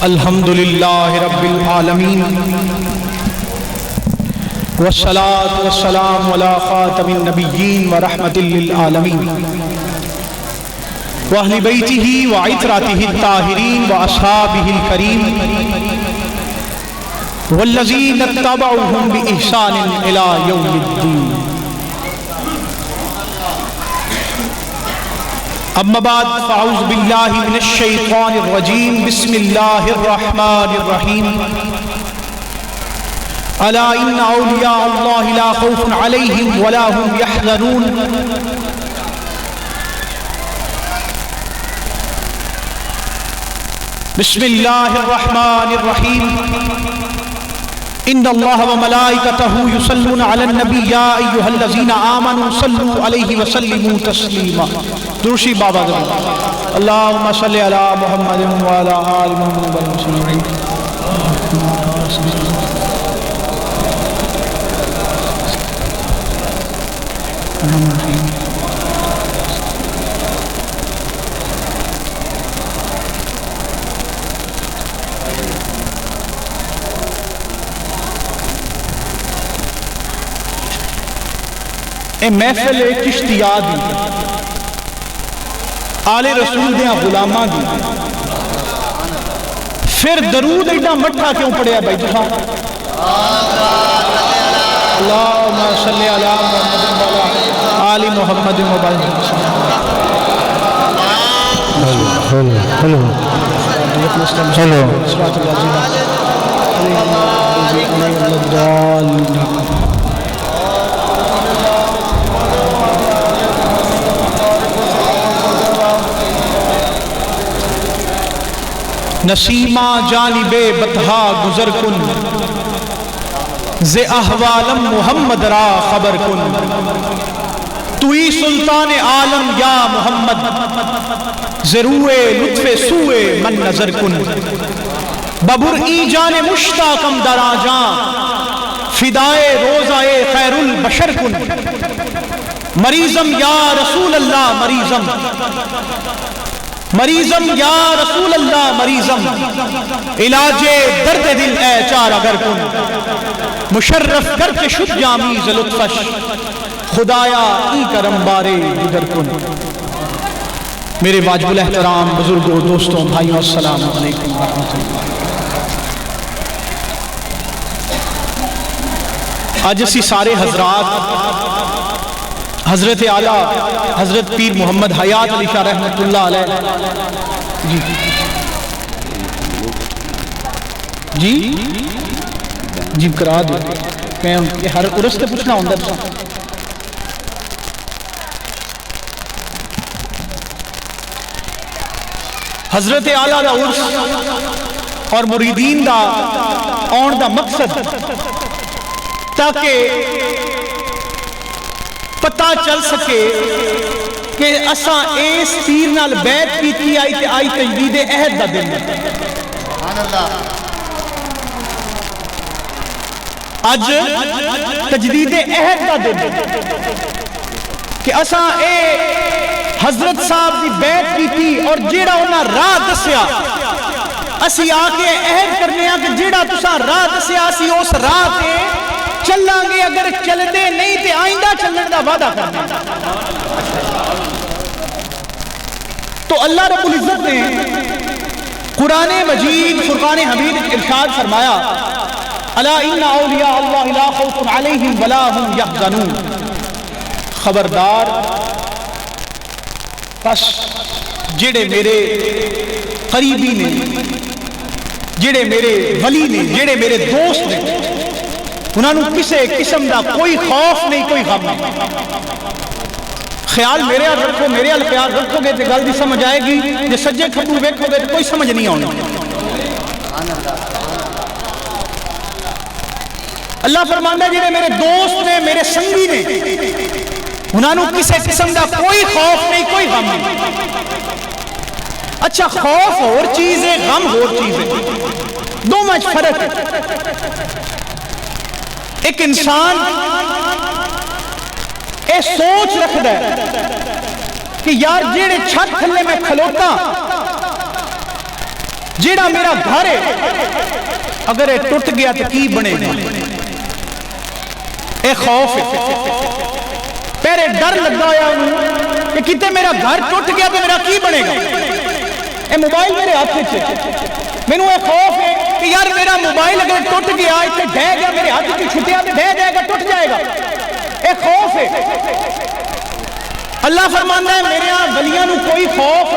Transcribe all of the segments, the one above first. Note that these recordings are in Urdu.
الحمدللہ رب العالمین والصلاة والسلام علی خاتم النبیین ورحمت للعالمین واہل بیتہ وعطرتہ الطاہرین واصحابہ الکریم والذین اتبعوہم بإحسان الی یوم الدین. اما بعد فاعوذ باللہ من الشیطان الرجیم بسم اللہ الرحمن الرحیم. الا ان اولیاء اللہ لا خوف علیہم ولا هم يحزنون. بسم اللہ الرحمن الرحیم. ان اللہ وملائکتہ یصلون علی النبی یا ایھا الذین آمنوا صلوا علیہ وسلموا تسلیما. درشی بابا ذرا. اللہم صلی علی محمد وعلی آل محمد وسلم. اے محفل چشتیاء دی آل رسول دیاں غلاماں دی پھر درود ایڈا مٹھا کیوں پڑے بھائی تساں؟ اللہم صلی علی محمد وعلی آل محمد وبارک نسیمہ جانب بطحا گزر کن ز احوالم محمد را خبر کن. توئی سلطان عالم یا محمد ضروع لطف سوئے من نظر کن. ببر ای جان مشتاقم دراجاں فدائے روزائے خیر البشر کن. مریضم یا رسول اللہ مریضم مریضم یا رسول اللہ مریضم علاج درد دل اے چار اگر کن. مشرف کر کے شد جامیز لطفش خدایا ای کرم بارے ادھر کن. میرے واجب الاحترام بزرگوں دوستوں بھائیوں السلام علیکم ورحمۃ اللہ. آج اسی سارے حضرات حضرت اعلیٰ حضرت پیر محمد حیات علی شاہ رحمت اللہ علیہ جی جی کرا دو. میں ہر عرس سے پوچھنا ہوں درسا. حضرت اعلیٰ دا عرس اور مریدین دا آن دا مقصد تاکہ پتہ چل سکے کہ اساں اس پیر نال بیعت کیتی آئی تے آئی تجدید عہد دا دن. اج تجدید عہد دا دن کہ اساں اے حضرت صاحب دی بیعت کیتی اور جیڑا انہاں راہ دسیا اسی آ کے عہد کرنے کہ جیڑا تساں راہ دسیا اسی اس راہ تے چلیں گے. اگر چل دے نہیں تے آئندہ چلنے دا وعدہ کرنا. تو اللہ رب العزت نے قرآن مجید فرقان حمید ارشاد فرمایا الا ان اولیاء اللہ لا خوف علیہم ولا هم یحزنون. خبردار بس جڑے میرے قریبی نے جڑے میرے ولی نے جڑے میرے دوست نے انہوں نے کسے قسم دا کوئی خوف نہیں کوئی غم نہیں. خیال میرے حال رکھو میرے حال خیال رکھو گے تو گل بھی سمجھ آئے گی. جو سجے کھبو ویکھو گے تو کوئی سمجھ نہیں آنی. اللہ فرماندہ جڑے میرے دوست نے میرے سنگی نے انہوں نے کسے قسم دا کوئی خوف نہیں کوئی غم نہیں. اچھا خوف اور چیز ہے غم اور چیز ہے. دو میں فرق ہے. ایک انسان اے سوچ رکھتا ہے کہ یار جیڑے چھت تھلے میں کھلوتا جیڑا میرا گھر ہے اگر یہ ٹوٹ گیا تو کی بنے گا؟ اے خوف ہے، پہلے ڈر لگا ہوا انہوں کہ کتے میرا گھر ٹوٹ گیا تو میرا کی بنے گا؟ اے موبائل میرے ہاتھ سے مینوں اے خوف ہے کہ یار میرا موبائل اگر ٹوٹ گیا اتنے ڈہ گیا میرے ہاتھ کی چھٹیا تو ڈہ جائے گا، ٹوٹ جائے گا، اے خوف ہے۔ اللہ فرماتا ہے میرے ہاں گلیاں نو کوئی خوف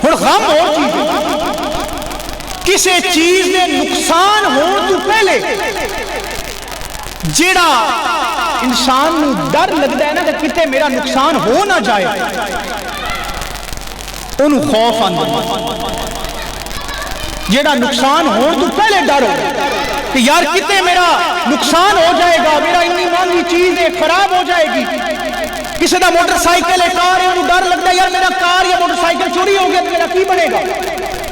اور غم اور چیز ہے، کسی چیز دے نقصان ہون تو پہلے جیڑا انسان نو ڈر لگتا ہے نا کہ کتے میرا نقصان ہو نہ جائے انہوں خوف آندہ، جیڑا نقصان ہون تو پہلے ڈر ہو کہ یار کتے میرا نقصان ہو جائے گا، میرا اتنی مہنگی چیز ہے خراب ہو جائے گی۔ کسی دا موٹر سائیکل ہے، کار ہے، انہوں ڈر لگتا ہے یار میرا کار یا موٹر سائیکل چوری ہو گیا تو میرا کی بنے گا؟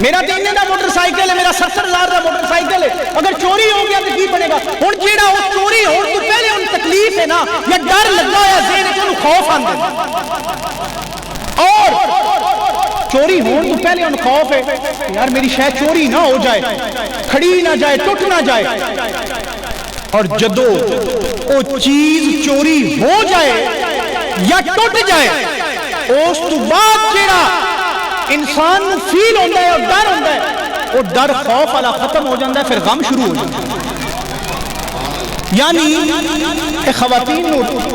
میرا تینے دا موٹر سائیکل ہے، میرا 70,000 دا موٹر سائیکل ہے، اگر چوری ہو گیا تو کی بنے گا؟ ہن جیڑا وہ چوری ہو تو پہلے ان تکلیف ہے نا، یا ڈر لگا ہے ذہن وچ انہوں خوف آندا، اور چوری ہون تو پہلے ان خوف ہے یار میری شے چوری نہ ہو جائے، کھڑی نہ جائے، ٹوٹ نہ جائے، اور جدو وہ چیز چوری ہو جائے یا ٹوٹ جائے اس تو بعد جیڑا انسان فیل ہوتا ہے اور ڈر ہوتا ہے وہ ڈر خوف والا ختم ہو جاتا ہے، پھر غم شروع ہو جاتا ہے۔ یعنی خواتین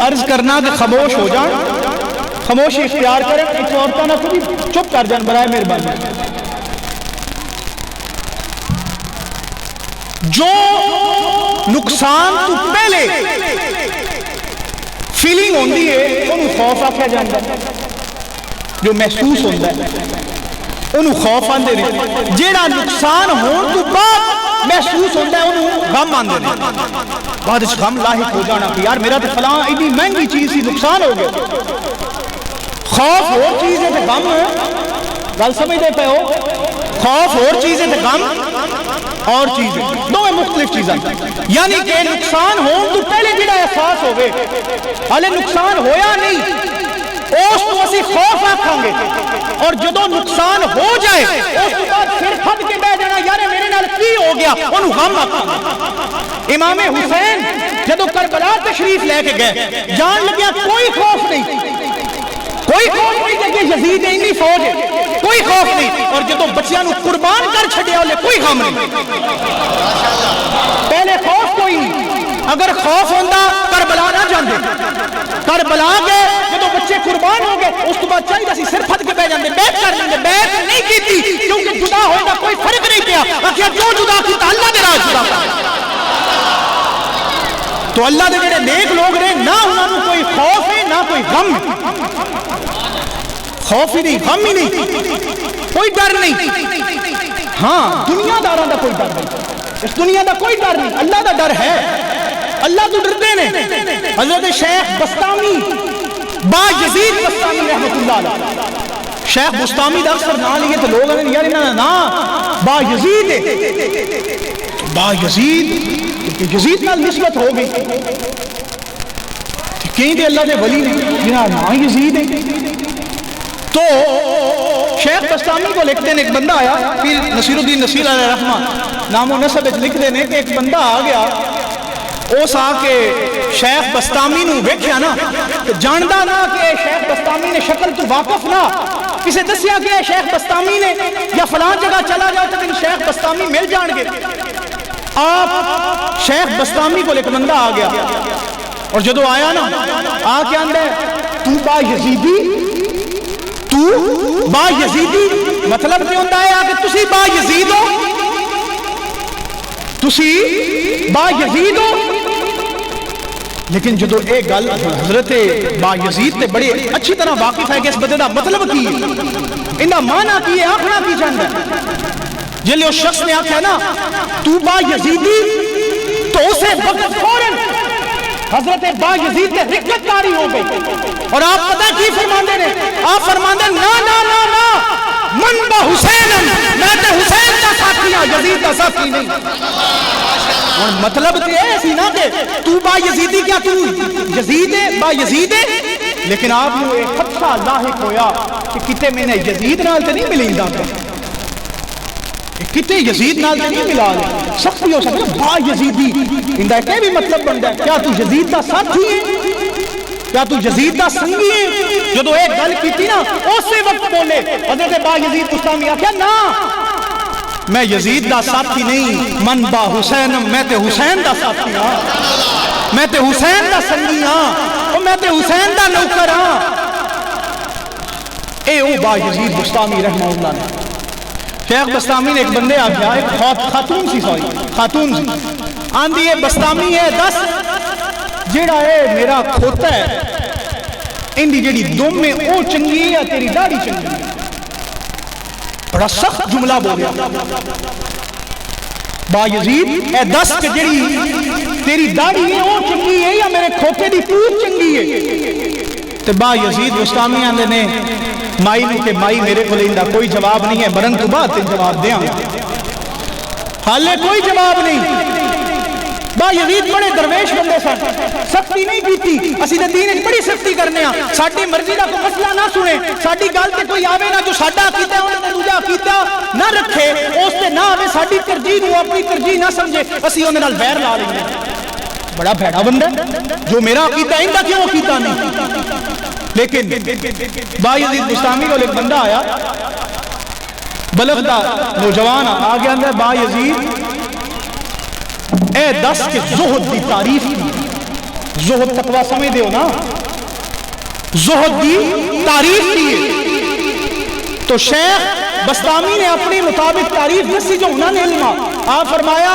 عرض کرنا کہ خاموش ہو جان، خاموشی اختیار کریں، ایک عورتوں نہ کبھی چپ کر جان برائے مہربانی۔ جو نقصان تو پہلے فیلنگ ہوندی ہے انہوں خوف آکھا جاندہ ہے، جو محسوس ہوندہ ہے انہوں خوف آندے رہے، جیڑا نقصان ہون تو بعد محسوس ہوندہ ہے انہوں غم آندے رہے، بعد اس غم لاحق ہو جانا کہ یار میرا تو فلاں اتنی مہنگی چیز ہی نقصان ہو گیا۔ خوف اور چیز ہے تو غم ہے، گل سمجھتے پہ ہو، خوف اور چیز ہے تو غم اور چیز ہے، دو مختلف چیزیں، یعنی کہ نقصان ہون تو پہلے جڑا احساس ہوئے حالے نقصان ہویا نہیں اس تو اسی خوف آکھاں گے، اور جدو نقصان ہو جائے اس تو بعد پھر پھٹ کے بہ جانا یار میرے نال کی ہو گیا انہوں غم آکھاں گے۔ امام حسین جدو کربلا تشریف لے کے گئے جان لگیا کوئی خوف نہیں، کوئی خوف نہیں کہ یزید اتنی فوج ہے، کوئی خوف نہیں، اور جدو بچیاں نو قربان کر چھڑیا لے کوئی غم نہیں، پہلے خوف کوئی نہیں۔ اگر خوف ہوندہ کربلا نہ جاندے، کربلا گئے جدو بچے قربان ہو گئے اس تو بعد چاہیے سی صرف پھٹ کے بہ جاندے، بیعت کر لیندے، بیعت نہیں کیتی کیونکہ جدا ہوگا کوئی فرق نہیں پیا، آخیا جو جدا کیتا اللہ دے راہ جدا کر۔ تو اللہ دے جڑے نیک لوگ رہے نہ انہاں نو کوئی خوف ہے نہ کوئی غم، خوف ہی نہیں، غم ہی نہیں، کوئی ڈر نہیں۔ ہاں دنیا داراں دا کوئی ڈر نہیں، اس دنیا دا کوئی ڈر نہیں، اللہ دا ڈر ہے، اللہ تو ڈرتے نے۔ حضرت شیخ بستامی با یزید بستامی رحمت اللہ علیہ، شیخ بستامی دا اکثر نام لیے تو لوگ ہیں یار انہاں نا با یزید ہے، با یزید یزید نال نسبت ہو گئی، کہیں دے اللہ دے ولی نے جنہاں نا یزید ہے۔ تو شیخ بستامی کو لکھتے ہیں ایک بندہ آیا، پھر نصیر الدین نصیر علیہ رحمہ نام و نسب لکھ دینے کہ ایک بندہ آ گیا اس آ کے شیخ بستامی نو ویکھیا نا تو جاندہ نا کہ شیخ بستامی نے شکل تو واقف نہ کسے دسیا کہ شیخ بستامی نے یا فلان جگہ چلا جاؤ تو شیخ بستامی مل جان گے۔ آپ شیخ بستامی کو ایک بندہ آ گیا اور جدو آیا نا آ کے آندہ ہے تو با یزیدی، تو با یزیدی مطلب کہ ہوندہ ہے کہ تسی با یزید ہو، تسی با یزید ہو۔ لیکن جدو ایک گل حضرت با یزید تے بڑی اچھی طرح واقف ہے کہ اس بدے دا مطلب کی ہے، اندہ معنی کی ہے، آخنا کی چاہتا ہے۔ جلے اس شخص نے آکھا ہے نا تو با یزیدی تو اسے وقت فوراً حضرت با یزید تے رکت کاری ہو گئی، اور آپ پتہ کی فرماندے نے؟ آپ فرماندے نا نا نا نا من با حسین میں تے حسین کا ساتھی ہاں، یزید کا ساتھی نہیں۔ اور مطلب تے ایسی نہ کہ تو با یزیدی کیا تو یزید ہے با یزید ہے، لیکن آپ نے ایک خدشہ لاحق ہویا کہ کتے میں نے یزید نال تے نہیں ملیں گا، کتے یزید نال تے نہیں ملا سختی ہو سکتا با یزیدی اندا کہ بھی مطلب بنتا ہے کیا تو یزید دا ساتھی ہے کیا تو یزید دا سنگی ہے جدو ایک گل کیتی نا اسی وقت بولے حضرت با یزید بستامی آخیا نا میں یزید دا ساتھی نہیں من با حسینم میں تے حسین دا ساتھی ہاں میں تے حسین دا سنگی ہاں میں تے حسین دا نوکر ہاں اے او با یزید بستامی رحمہ اللہ نے شیخ بستامی نے ایک بندے آگیا ایک خاتون سی خاتون سی آندھی ہے بستامی ہے دس جیڑا ہے میرا کھوتا ہے اندھی جیڑی دم میں او چنگی ہے یا تیری داڑھی چنگی ہے بڑا سخت جملہ بولیا با یزید اے دس کہ جیڑی تیری داڑھی ہے او چنگی ہے یا میرے کھوتے دی پوچھ چنگی ہے تو با یزید بستامی آندھے نے مائی نو کہ مائی میرے کو لیندہ کوئی جواب نہیں ہے برن تو بات تین جواب دیں حالے کوئی جواب نہیں با یزید بڑے درویش بندے سن سختی نہیں کیتی اسی دے دین ایک بڑی سختی کرنے ہیں ساڑھی مرضی دا کوئی مسئلہ نہ سنے ساڑھی گال تے کوئی آوے نہ جو ساڑھا کیتا ہے انہیں دوجہ کیتا نہ رکھے اس تے نہ آوے ساڑھی ترجیح نو اپنی ترجیح نہ سمجھے اسی انہیں نال بیر لا لیں بڑا بھیڑا بندہ جو میرا کیتا ہے اندہ کیوں کیتا نہیں لیکن با یزید بستامی کو ایک بندہ آیا بلغ دا نوجوان آگے اندر با یزید اے دس کے زہد دی تعریف کی زہد تقوی سمجھ دے ہو نا زہد دی تعریف کی تو شیخ بستامی نے اپنی مطابق تعریف نسی جو انہوں نے علمہ آپ فرمایا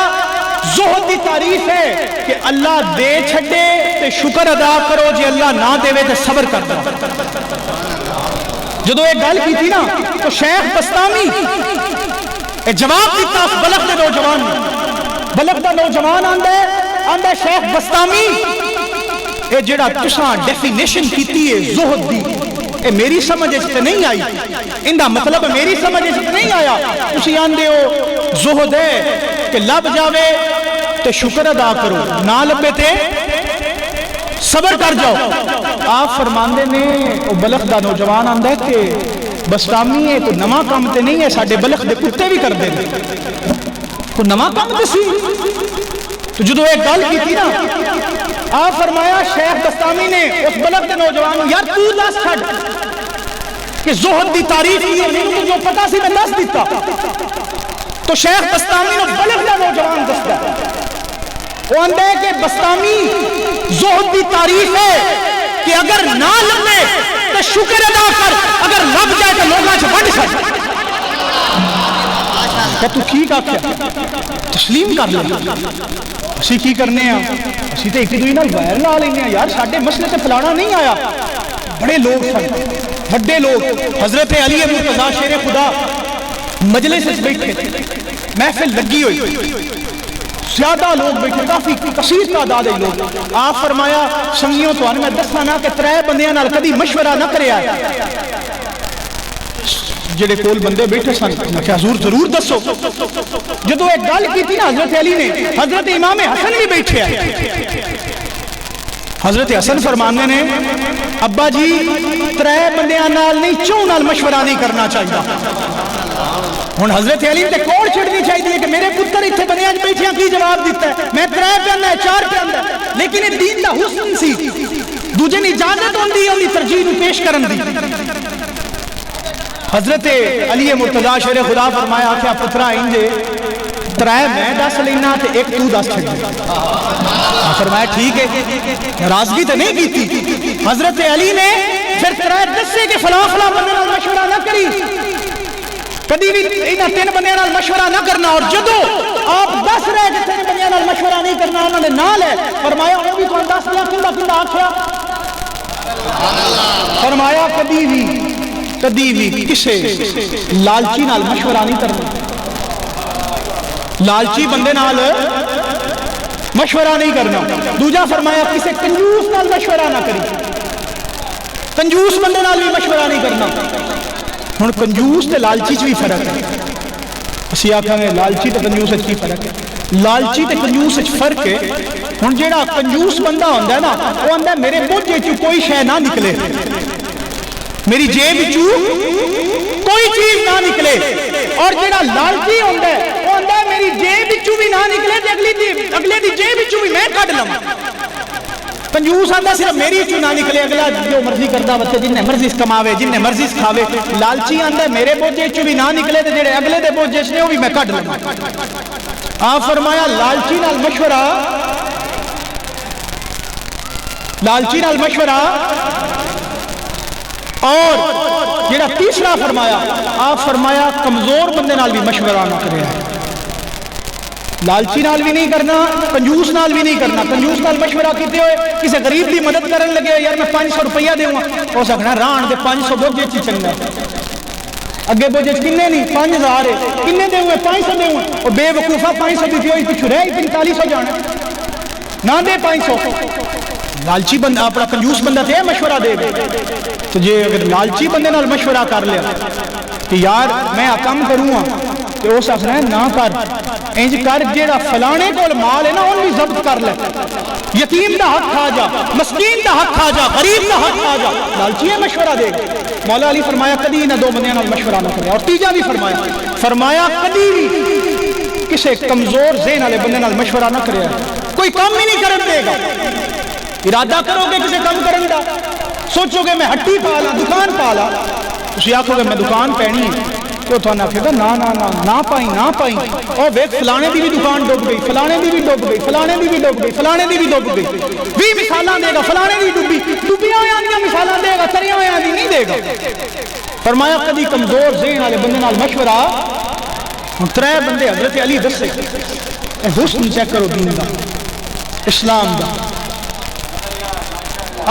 زہد دی تعریف ہے کہ اللہ دے چھڑے تے شکر ادا کرو جی اللہ نہ دے وے تے صبر کر دو جدو ایک گل کی تھی نا تو شیخ بستامی جواب دیتا بلغ دے نوجوان بلغ دا نوجوان آندے شیخ بستامی اے جڑا تساں ڈیفینیشن کیتی ہے زہد دی اے میری سمجھ اس تے نہیں آئی اندہ مطلب میری سمجھ اس تے نہیں آیا اسی آندے ہو زہد ہے کہ لب جاوے تے شکر ادا کرو نہ لبے تے صبر کر جاؤ آپ فرماندے نے او بلخ دا نوجوان آندہ ہے کہ بستامی ہے کوئی نما کام تے نہیں ہے ساڑھے بلخ دے کتے بھی کر دے کوئی نما کام تے سی تو جدو ایک گل کی تھی نا آپ فرمایا شیخ بستامی نے اس بلخ دے نوجوان یار تو دس چھڑ کہ زہد دی تعریف کی ہے نہیں جو پتا سی میں دس دیتا تو شیخ بستامی نے بلغ دا نوجوان دس دا وہ اندے کہ بستامی زہد دی تعریف ہے کہ اگر نہ لبے تو شکر ادا کر اگر لب جائے تو لوگاں سے بڑھ سکتا کہ تو ٹھیک آکھیا تسلیم کر لیں اسی کی کرنے ہیں اسی تے ایک دوئی نال غیر لا لینے ہیں یار ساڑھے مسئلے سے پھلانا نہیں آیا بڑے لوگ سن بڑے لوگ حضرت علی مرتضیٰ شیر خدا مجلس سے بیٹھے محفل لگی ہوئی زیادہ لوگ بیٹھے کافی کثیر تعداد ہے لوگ آپ فرمایا سنگیوں تو آنے میں دسنا نہ کہ ترے بندیاں نال کدی مشورہ نہ کرے آیا جڑے کول بندے بیٹھے سن میں کہ حضور ضرور دسو جدو ایک گل کی تھی نا حضرت علی نے حضرت امام حسن بھی بیٹھے آئے حضرت حسن فرمانے نے ابا جی ترے بندیاں نال نہیں چوں نال مشورہ نہیں کرنا چاہیے ہن حضرت علی تے کوڑ چھڑنی چاہیے کہ میرے پتر اتنے بندیاں بیٹھیاں کی جواب دیتا ہے میں ترے پہ اندر ہے چار پہ اندر لیکن یہ دین دا حسن سی دوجے نے اجازت ہوندی ہے ترجیح پیش کرن دی حضرت علی مرتضیٰ شیر خدا فرمایا کیا پترا انجے ترائے میں دس لینا تے ایک تو دس چھڑ دے فرمایا ٹھیک ہے ناراضگی تو نہیں کی تھی حضرت علی نے پھر ترائے دسے کہ فلاں فلاں بندے نال مشورہ نہ کری کبھی بھی انہاں تین بندیاں نال مشورہ نہ کرنا اور جدو آپ دس رہے کہ تین بندیاں نال مشورہ نہیں کرنا انہوں نے نال ہے فرمایا وہ بھی کون دس لیا کندہ آکھیا فرمایا کبھی بھی کسے لالچی نال مشورہ نہیں کرنا لالچی بندے نال مشورہ نہیں کرنا دوجا فرمایا کسے کنجوس نال مشورہ نہ کری کنجوس بندے نال بھی مشورہ نہیں کرنا ہن کنجوس تے لالچی بھی فرق ہے اسی آکھاں گے لالچی تے کنجوس کی فرق ہے لالچی تے کنجوس فرق ہے ہن جیڑا کنجوس بندہ ہوندا ہے نا وہ ہوندا ہے میرے بوجھ وچ کوئی شے نہ نکلے میری جیب وچوں کوئی چیز نہ نکلے اور جڑا لالچی ہوندا ہے وہ ہوندا ہے میری جیب وچوں بھی نہ نکلے تے اگلے دی جیب وچوں بھی میں کڈ لواں. کنجوس آندا صرف میری وچوں نہ نکلے اگلا جو مرضی کردا وتے جن مرضی کماوے جن مرضی کھاوے. لالچی آندا میرے بوجھے وچوں بھی نہ نکلے تے جڑے اگلے دے بوجھے نے وہ بھی میں کڈ لواں. آپ فرمایا لالچی نال مشورہ اور جڑا تیسرا فرمایا آپ فرمایا کمزور بندے نال بھی مشورہ نہ کرے. لالچی نال بھی نہیں کرنا, کنجوس نال بھی نہیں کرنا. کنجوس نال مشورہ کیتے ہوئے کسی غریب کی مدد کرن لگے یار میں 500 روپیہ دیوں ہو سکنا ران دے 500 بوجھے چ چنگا اگے بوجھے کنے نہیں 5000 ہے کنے دے ہوئے 500 دے ہوئے اور بے وقوفا 500 دیتی ہوئی پچھو رہے 4500 جانا نہ دے 500. لالچی بندہ اپنا کنجوس بندہ تے مشورہ دے دے تو جے اگر لالچی بندے نال مشورہ کر لیا کہ یار میں کام کروں تو اس آخنا ہے نہ کر انج کر جیڑا فلانے کول مال ہے نا ان بھی ضبط کر لے. یتیم دا حق کھا جا, مسکین دا حق کھا جا, غریب دا حق کھا جا. لالچی ہے مشورہ دے. مولا علی فرمایا کدی نہ دو بندیاں نال مشورہ نہ کرے. اور تیجا بھی فرمایا کدی بھی کسی کمزور ذہن والے بندے نال مشورہ نہ کرے. کوئی کام ہی نہیں کرن دے گا. ارادہ کرو گے کسی کام کرن دا, سوچو گے میں ہٹی پا لا دکان پا لا, تسی آکھو گے میں دکان پینی ہے تو تھانہ کہے گا نہ پائیں اور ویک فلانے دی بھی دکان ڈوب گئی, فلانے دی بھی ڈوب گئی, فلانے دی بھی ڈوب گئی, فلانے دی بھی ڈوب گئی. 20 مثالاں دے گا فلانے دی ڈوبی ڈوبیاں ہویاں دی مثالاں دے گا, تریاں ہویاں دی نہیں دے گا. فرمایا کبھی کمزور ذہن والے بندے نال مشورہ. ترے بندے حضرت علی دسے حسن چیک کرو دین دا اسلام دا.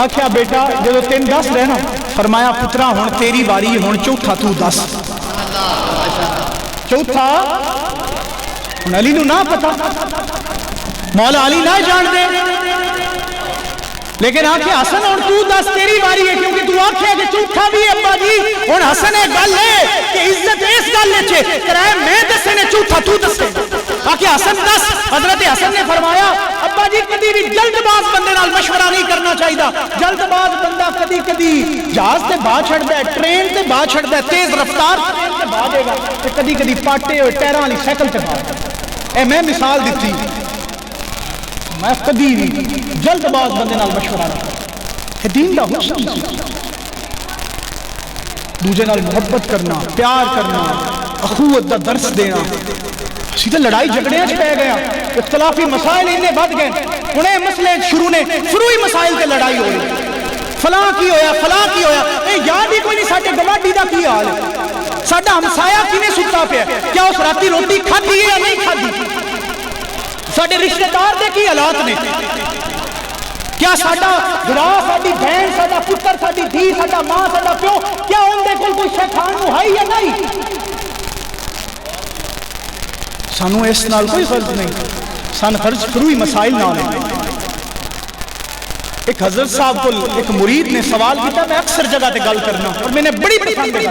آخیا بیٹا جدو 3 10 رہنا فرمایا پترا ہن تیری واری ہن چوتھا تو 10. چوتھا ہن علی نو نہ پتا, مولا علی نہ جان دے, لیکن آخیا حسن ہن تو 10 تیری واری ہے کیونکہ تو آخیا کہ چوتھا بھی ابا جی ہن حسن ایک گل ہے کہ عزت اس گل وچ کرائے میں دسے نے چوتھا تو دسے. آخیا حسن 10. حضرت حسن نے فرمایا ابا جی کدی بھی جلد باز بندے نال مشورہ نہیں کرنا چاہیے. جلد باز بندہ کدی جہاز تے باہ چھڑدا ہے, ٹرین تے باہ چھڑدا ہے, تیز رفتار ٹرین تے باہ دے گا تے کدی پاٹے ہوئے ٹائراں والی سائیکل تے باہ. اے میں مثال دتی. میں کدی بھی جلد باز بندے نال مشورہ نہ کرنا. دین دا حسن دوجے نال محبت کرنا, پیار کرنا, اخوت دا درس دینا. سیدھے لڑائی جھگڑیاں پہ گیا, اختلافی مسائل انہیں بڑھ گئے. انہیں مسئلے شروعی مسائل تے لڑائی ہو رہی. فلاں کی ہویا اے یاد ہی کوئی نہیں ساڈے گواڈی دا کی حال ہے, ساڈا ہمسایا کینے ستا پیا, کیا اس راتی روٹی کھادی ہے یا نہیں کھادی, ساڈے رشتہ دار دے کی حالات نے, کیا ساڈا برا ساڈی بہن ساڈا پتر ساڈی دھی ساڈا ماں ساڈا پیو کیا ان دے کول کوئی شے کھان نوں ہے یا نہیں. سانو اس نال کوئی فرض نہیں, سان فرض شروعی مسائل نہ لیں. ایک حضرت صاحب کو ایک مرید نے سوال کیا, میں اکثر جگہ تے گل کرنا اور میں نے بڑی پسند ہے.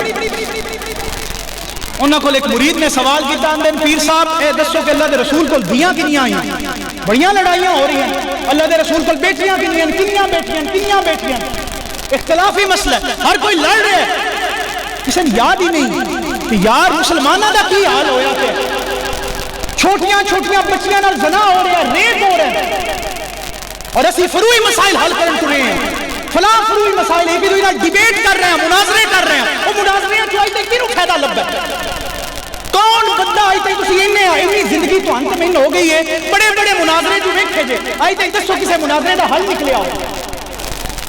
انہاں کو ایک مرید نے سوال کیا, اندر پیر صاحب اے دسو کہ اللہ دے رسول کو دیاں کنیاں آئیں, بڑیاں لڑائیاں ہو رہی ہیں, اللہ دے رسول کو بیٹیاں کنیاں بیٹیاں. اختلافی مسئلہ ہے, ہر کوئی لڑ رہا ہے, کسی نے یاد ہی نہیں کہ یار مسلمانوں دا کی حال ہویا کہ چھوٹیاں بچیاں نال زنا ہو رہا ہے, ریپ ہو رہا ہے, اور اسی فروعی مسائل حل کرن ٹرے ہیں. فلاں فروعی مسائل ایک دوسرے نال ڈیبیٹ کر رہے ہیں, مناظرے کر رہے ہیں. وہ مناظرے چ اج تک کینوں فائدہ لبا ہے؟ کون بندہ اج تک تسی اینی زندگی تہن تے مین ہو گئی ہے بڑے مناظرے جو ویکھے جے, اج تک دسو کسے مناظرے دا حل نکلیا ہو,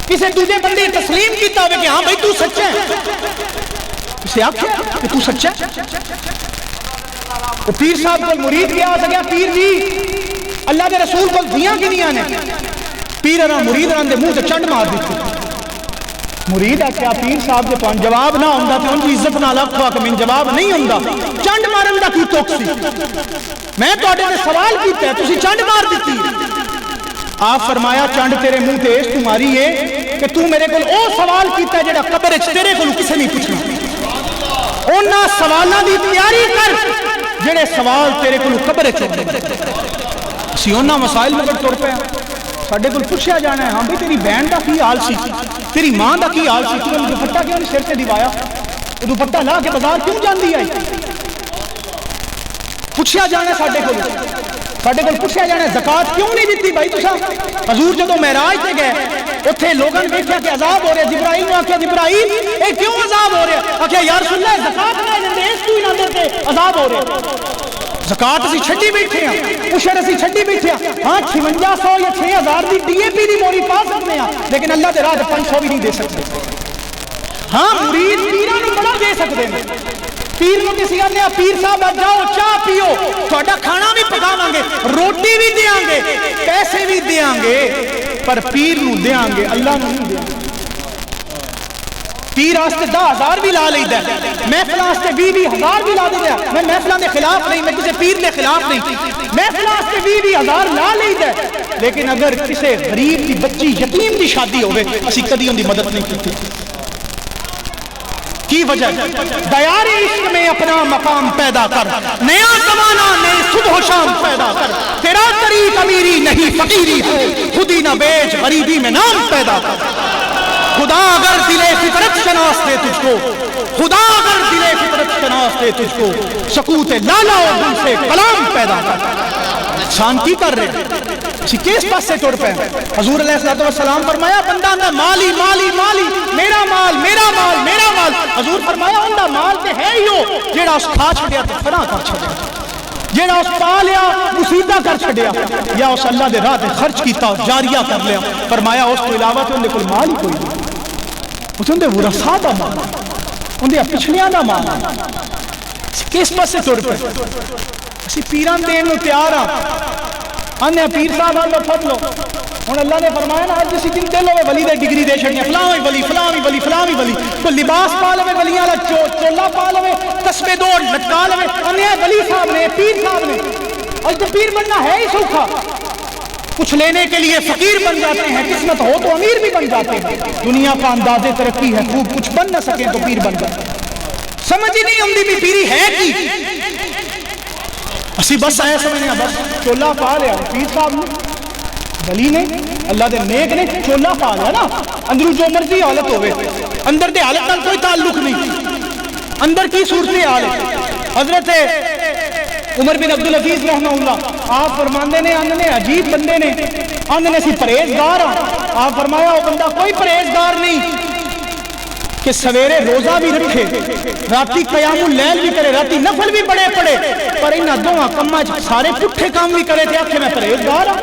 کسے دوجے بندے تسلیم کیتا ہوے کہ ہاں بھائی تو سچا ہے, اسے آکھیا کہ تو سچا ہے. وہ پیر صاحب کو مرید گیا سکیا, پیر جی اللہ دے رسول کو دیاں کنیاں نے, پیر انا مرید انا دے منہ تے چنڈ مار دیتی. مرید آکھیا پیر صاحب جو تہن جواب نہ ہوندا تے ان دی عزت نال آکھو کہ مین جواب نہیں ہوندا, چنڈ مارن دا کی توک سی, میں تہاڈے تے سوال کیتا ہے تسی چنڈ مار دتی. آپ فرمایا چنڈ تیرے منہ تے اس تمہاری ہے کہ تو میرے کول او سوال کیتا ہے جڑا قبر وچ تیرے کول کسے نہیں پوچھنا. انہاں سوالاں دی تیاری کر جڑے سوال تیرے کول قبر وچ ہوندے. اسی انہاں مسائل مگر ٹر پے, ساڈے کول پوچھیا جانا ہے ہاں بھئی تیری بہن دا کی حال سی, تیری ماں دا کی حال سی, تو دوپٹہ کیوں نہیں سر تے دیوایا, دوپٹہ لا کے بازار کیوں جاندی آئی, پوچھیا جانا ساڈے کول پوچھیا جانا زکات کیوں نہیں دیتی بھائی تساں؟ حضور جدوں معراج تے گئے اتنے لوگوں نے دیکھا کہ عذاب ہو رہا، جبرائیل نے آخیا جبرائیل اے کیوں عذاب ہو رہا؟ آخیا یا رسول اللہ زکات نہ دیندے اس تو ہی نہ دیندے عذاب ہو رہا۔ زکات اسی چھڈی بیٹھے ہیں، عشر اسی چھڈی بیٹھے ہیں، ہاں 5600 یا 6000 دی ڈی اے پی دی موری پا سکتے ہیں لیکن اللہ دے راہ 500 بھی نہیں دے سکتے۔ ہاں مرید پیراں نوں بڑا دے سکتے ہیں، پیر نوں کسی آنے پیر صاحب جاؤ چاہ پیو تہاڈا کھانا بھی پکاواں گے، روٹی بھی دیاں گے، پیسے بھی دیاں گے، پر پیر نوں دیاں گے اللہ نوں نہیں دیاں گے۔ پیر واسطے 10,000 بھی لا لیدا ہے، محفل واسطے 20,000 بھی لا دیدا ہے۔ میں محفلاں دے خلاف نہیں، میں کسی پیر دے خلاف نہیں، محفل واسطے 20,000 لا لیدا ہے، لیکن اگر کسی غریب دی بچی یتیم دی شادی ہوے اسی کدی ان دی مدد نہیں کیتی۔ کی وجہ دیار عشق میں اپنا مقام پیدا کر، نیا زمانہ نئے صبح و شام پیدا کر، تیرا طریق امیری نہیں فقیری ہے، خود ہی نہ بیچ غریبی میں نام پیدا کر۔ خدا اگر دل فطرت شناس دے تجھ کو، خدا اگر دل فطرت شناس دے تجھ کو، سکوت لالا اور دل سے کلام پیدا کر۔ انسان کی کر رہے اسی کس پاس سے ٹر پہ؟ حضور علیہ السلام فرمایا بندہ نہ مالی مالی مالی، میرا مال میرا مال میرا مال۔ حضور فرمایا اندہ مال تے ہے ہی ہو جیڑا اس کھا چھڑیا تے فنا کر چھڑیا، جیڑا اس پا لیا مسیدہ کر چھڑیا، یا اس اللہ دے راہ تے خرچ کیتا جاریہ کر لیا۔ فرمایا اس کو علاوہ تے اندے کوئی مال ہی کوئی نہیں، اس اندے ورثہ دا مال، اندے پچھلیاں دا مال۔ کس پاس سے ٹر پہ؟ اسی پیران دین نو تیار ہاں، آنے پیر صاحب آن لو پھٹ لو۔ اور اللہ نے فرمایا نا جسی دن دل ہوئے ولی دے ڈگری دے چھڑیاں، فلاں ہی ولی فلاں ہی ولی فلاں ہی ولی، کوئی لباس پا لوے ولیاں لا چولا پا لوے، تسبے دوڑ لٹکا لوے، آنے ولی صاحب نے پیر صاحب نے۔ آج تو پیر بننا ہے ہی سوکھا، کچھ لینے کے لیے فقیر بن جاتے ہیں، قسمت ہو تو امیر بھی بن جاتے ہیں۔ دنیا کا انداز ترقی ہے، خوب کچھ بن نہ سکیں تو پیر بن جاتے ہیں۔ سمجھ ہی نہیں آندی بھی پیری ہے کی، اسی بس آیا سمجھنے بس چولا پا لیا پیر صاحب نے، ولی نے اللہ دے نیک نے چولا پا لیا نا، اندروں جو مرضی حالت ہوئے، اندر دے حالت نال کوئی تعلق نہیں، اندر کی صورت حال ہے۔ حضرت عمر بن عبدالعزیز رحمہ اللہ آپ فرماندے نے آندے عجیب بندے نے، آندے نے سی پرہیزگار ہاں۔ آپ فرمایا وہ بندہ کوئی پرہیزگار نہیں کہ سویرے روزہ بھی رکھے، راتی قیام اللیل بھی کرے، راتی نفل بھی بڑے پڑے، پر انہاں دوہاں کماں سارے پٹھے کام بھی کرے تھے آکھے میں پرہیزگار ہاں۔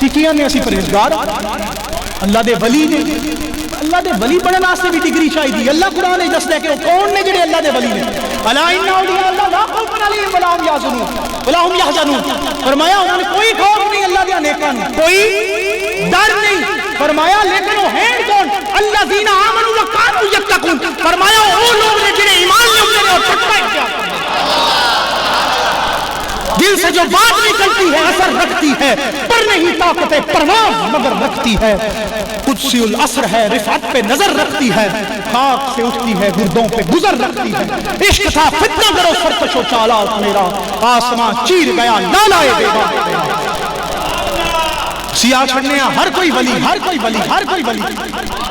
سکھیاں نے اسی پرہیزگار اللہ دے ولی نے، اللہ دے ولی بڑھن واسطے بھی ڈگری چاہیے۔ اللہ قرآن نے دس دے کہ وہ کون نے جڑے اللہ دے ولی نے، الا ان اولیاء اللہ لا خوف علیہم ولا هم یحزنون ولا هم یحزنون۔ فرمایا انہوں نے کوئی خوف نہیں اللہ دے نیکاں نے، کوئی ڈر نہیں۔ فرمایا لیکن وہ ہیں کون؟ الذین آمنوا وکانوا یتقون۔ فرمایا وہ لوگ نے جنہیں ایمان لے اور تقوی اختیار کیا، دل سے جو بات نکلتی ہے اثر رکھتی ہے، پر نہیں طاقت پرواز مگر رکھتی ہے، قدسی الاثر ہے رفعت پہ نظر رکھتی ہے، خاک سے اٹھتی ہے گردوں پہ گزر رکھتی ہے۔ عشق تھا فتنہ کرو سرکش و چالاک میرا، آسمان چیر گیا لالائے بیگا۔ سیاہ چھڑنے ہر کوئی ولی، ہر کوئی ولی، ہر کوئی ولی،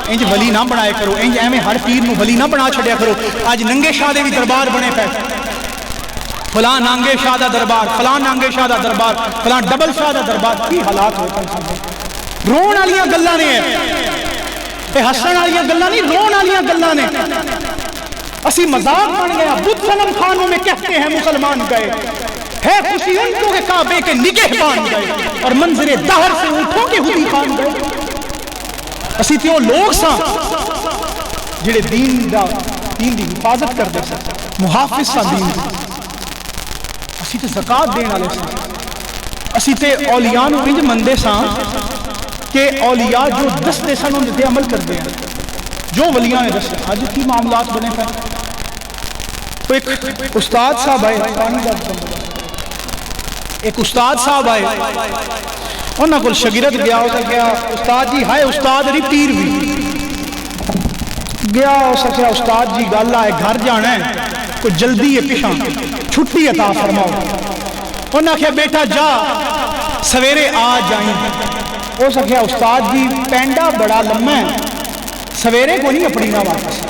انج ولی نہ بنائے کرو، انج ایویں ہر پیر نو ولی نہ بنا چھڑیا کرو۔ آج ننگے شاہ دے بھی دربار بنے پے، فلاں نانگے شاہ دا دربار، فلاں نانگے شاہ دا دربار، فلاں ڈبل شاہ دا دربار۔ کی حالات ہوئے ہیں، رون والیاں گلاں نے، اے ہسن والیاں گلاں نہیں، رون والیاں گلاں نے۔ اسی مذاق بن گیا، بت صنم خانوں میں کہتے ہیں مسلمان گئے، ہے خوشی ان کو کہ کعبے کے نگہبان گئے، اور منظر دہر سے اونٹوں کے ہدی خان گئے۔ اسی تے وہ لوگ ساں جڑے دین دی حفاظت کر دے سن، محافظ ساں دین دی، اسی تے زکات دین والے ساں، اسی تے اولیاء نو انج مندے ساں کہ اولیاء جو دستے سن ان تے عمل کر دے، جو ولیاں نے دستے۔ آج کی معاملات بنے پہ، ایک استاد صاحب آئے، ایک استاد صاحب آئے، انہاں کول شاگرد گیا، ہو سکیا استاد جی ہائے استاد ری پیر بھی گیا، ہو سکیا استاد جی گل آئے گھر جانا ہے، کوئی جلدی ہے پیشاں چھٹی عطا فرماؤ۔ انہاں کہا بیٹا جا سویرے آ جائیں۔ ہو سکیا استاد جی پینڈا بڑا لمحہ ہے، سویرے کو نہیں اپنی نہ واپس۔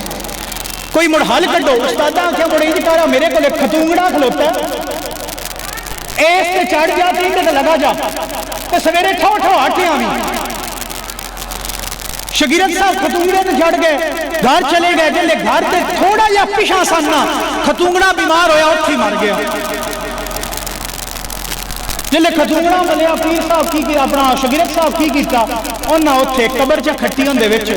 کوئی مڑ حل کڈو استاد آخیا مڑ انج کر میرے کو خطونگڑا کھلوتا اس سے چڑھ جا تے لگا جا تو سویرے ٹھو ٹھو ہٹیاں بھی شگیرد صاحب خطونگڑے تے چڑھ گئے گھر چلے گئے جلے گھر تے تھوڑا جا پیچھا سننا خطونگڑا بیمار ہویا اتھی مر گیا جلے خطونگڑا ملیا پیر صاحب کی کیا اپنا شگیرد صاحب کی کیتا انہاں اتھے قبر چا کھٹی ہوندے وچ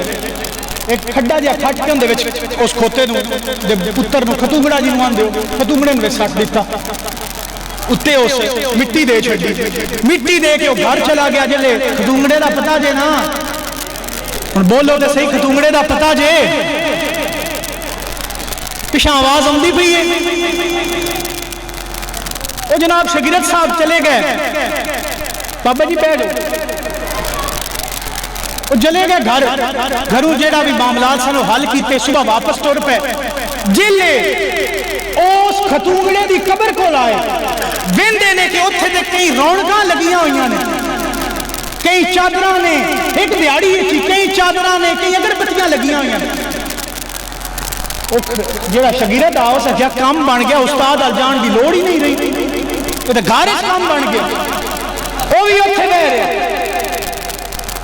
ایک کھڈا جہا کھٹ کے اندر اس کھوتے دے پتر نو خطونگڑا جی نو آندے خطونگڑے نو سٹ دیتا اتنے اس مٹی دے چھڈی مٹی دے کے وہ گھر چلا گیا جلے خطونگڑے دا پتہ جے نا ہن بولو تے صحیح خطونگڑے دا پتہ جے پیچھے آواز آندی پئی ہے او جناب شگیرد صاحب چلے گئے بابا جی بیٹھ وہ جلے گئے گھر گھروں جیڑا بھی معاملات سنو حل کیتے صبح واپس ٹر پے جلے اس خطونگڑے دی قبر کو لائے ویندے نے کہ اتھے دے کئی رونقاں لگیاں ہوئیاں نے کئی چادراں نے ایک دیہڑی ہے کئی چادراں نے کئی اگربتیاں لگیاں ہوئیاں نے جیڑا شگیرد آؤ سکیا کام بن گیا استاد ال جان دی لوڑ ہی نہیں رہی وہ تے گھر اس کام بن گیا وہ بھی اتھے گئے رہے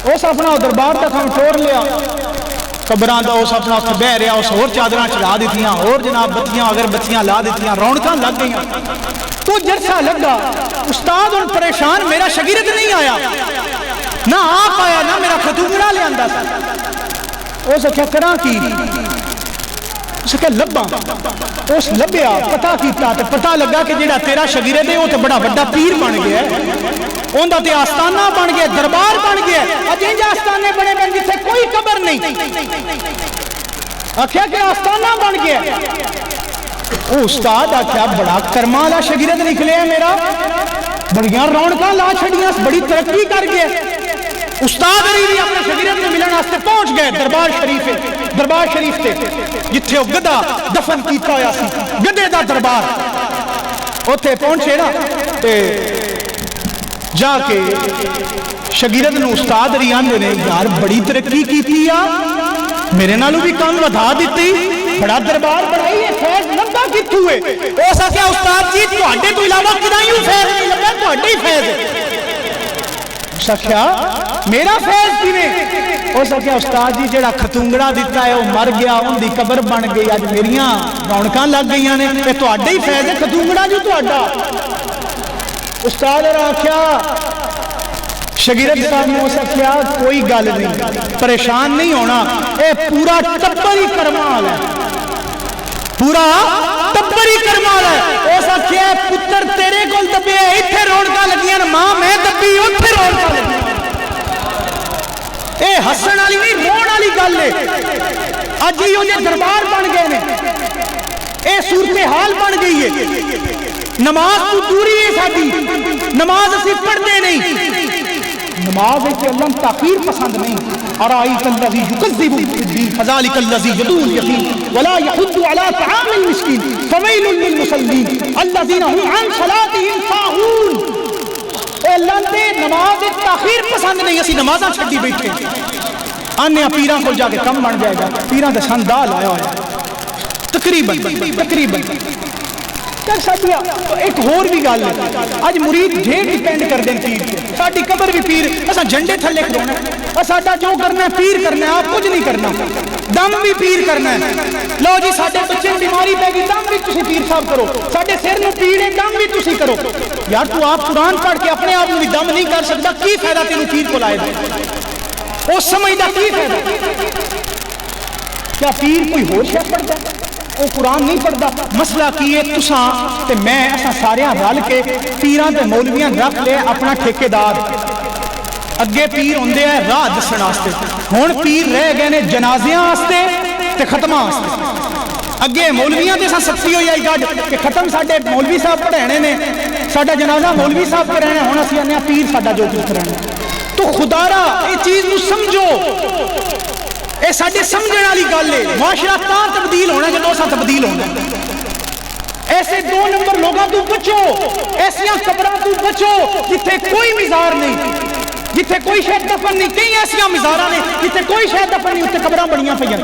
اس اپنا دربار تک ہم ٹور لیا قبران دا اس اپنا اس بہ رہا اس اور چادراں چڑھا دیتیاں اور جناب بتیاں اگر بتیاں لا دیتیاں رونقاں لگ گئیاں تو جرسا لگا استاد ان پریشان میرا شگیرد نہیں آیا نہ آپ آیا نہ میرا خطونگڑا لے آندا سا اس کیا کراں کی اس کہ لباں اس لبیا پتہ کیتا تے پتہ لگا کہ جیڑا تیرا شگیرد ہے وہ تے بڑا بڑا پیر بن گیا ہے اوندا تے آستانہ بن گیا دربار بن گیا اج انج آستانے بنے بن جتھے کوئی قبر نہیں آکھیا کہ آستانہ بن گیا او استاد آکھیا بڑا کرما والا شگیرد نکلے ہے میرا بڑیاں رونقاں لا چھڑیاں بڑی ترقی کر گیا استاد علی بھی اپنے شگیرد میں ملن واسطے پہنچ گئے دربار شریف تے جتھے وہ گدا دفن کیتا ہویا سی گدے دا دربار اوتھے پہنچے نا تے جا کے شگیرد نو استاد علی آندے نے یار بڑی ترقی کیتی آ میرے نالوں بھی کام ودھا دیتی بڑا دربار بڑھائی ہے فیض لبا کتھوں ہے او سکیا استاد جی تواڈے تو علاوہ کدائیوں فیض نہیں لبا تواڈے ہی فیض ہے سکیا میرا فیض کیویں او سکیا استاد جی جڑا خطونگڑا دیتا ہے وہ مر گیا ان دی قبر بن گئی اج میریاں رونقاں لگ گئیاں نے اے تواڈے ہی فیض ہے خطونگڑا جو تواڈا استاد نے آخیا شگیرد صاحب نے اس آخیا کوئی گل نہیں پریشان نہیں ہونا اے پورا ٹبر ہی کرما والا ہے پورا ٹبر ہی کرما والا ہے اس آخیا پتر تیرے کول دبے ایتھے رونقاں لگیاں ماں میں دبی اوتھے رونقاں لگیاں اے ہسن والی نہیں رون والی گل ہے اج ہی وہ دربار بن گئے نے اے صورتحال بن گئی ہے نماز تو دوری ہے ساڈی نماز اسی پڑھتے نہیں نماز ہے کہ اللہ تاخیر پسند نہیں ارائیت الذی یکذب بالدین فذلک الذی یدعو الیتیم ولا یحض علی طعام المسکین فویل للمصلین الذین هم عن صلاتهم ساہون اے اللہ نے نماز تاخیر پسند نہیں اسی نمازاں چھڈی بیٹھے آنے پیراں کو جا کے کم بن جائے گا پیراں دے سندا لایا ہوا تقریباً کر سکیا تو ایک اور بھی گل ہے اج مرید ڈھیر ڈیپینڈ کر دیں پیر پہ ساڈی قبر بھی پیر اساں جھنڈے تھلے کھڑونا ہے ساڈا جو کرنا ہے پیر کرنا ہے آپ کچھ نہیں کرنا دم بھی پیر کرنا ہے لو جی ساڈے بچے بیماری پے گئی دم بھی تسی پیر صاحب کرو ساڈے سر نو پیڑ ہے دم بھی تسی کرو یار تو آپ قرآن پڑھ کے اپنے آپ بھی دم نہیں کر سکتا کی فائدہ تینوں پیر کو لائے دے اس سمجھدا کی فائدہ کیا پیر کوئی ہور شے پڑھدا وہ قرآن نہیں پڑھتا مسئلہ کی ہے تساں تے میں اساں سارے رل کے پیراں تے مولویاں رکھ لے اپنا ٹھیکیدار اگے پیر ہوندے ہیں راہ دسن واسطے ہن پیر رہ گئے نے جنازیاں واسطے تے ختماں واسطے اگے مولویاں تے اساں سختی ہوئی آئی گڈ کہ ختم ساڈے مولوی صاحب پڑھانے نے ساڈا جنازہ مولوی صاحب کرانا ہن اسی آنے پیر ساڈا جو کچھ کرانا تو خدا را اے چیز نو سمجھو اے ساڈے سمجھنے والی گل ہے معاشرہ تاں تبدیل ہونا جدوں اساں تبدیل ہونا ایسے دو نمبر لوگاں تو بچو ایسیاں قبراں تو بچو جتھے کوئی مزار نہیں جتھے کوئی شے دفن نہیں کئی ایسیاں مزاراں نے جتھے کوئی شے دفن نہیں اتنے قبراں بڑیاں پئیاں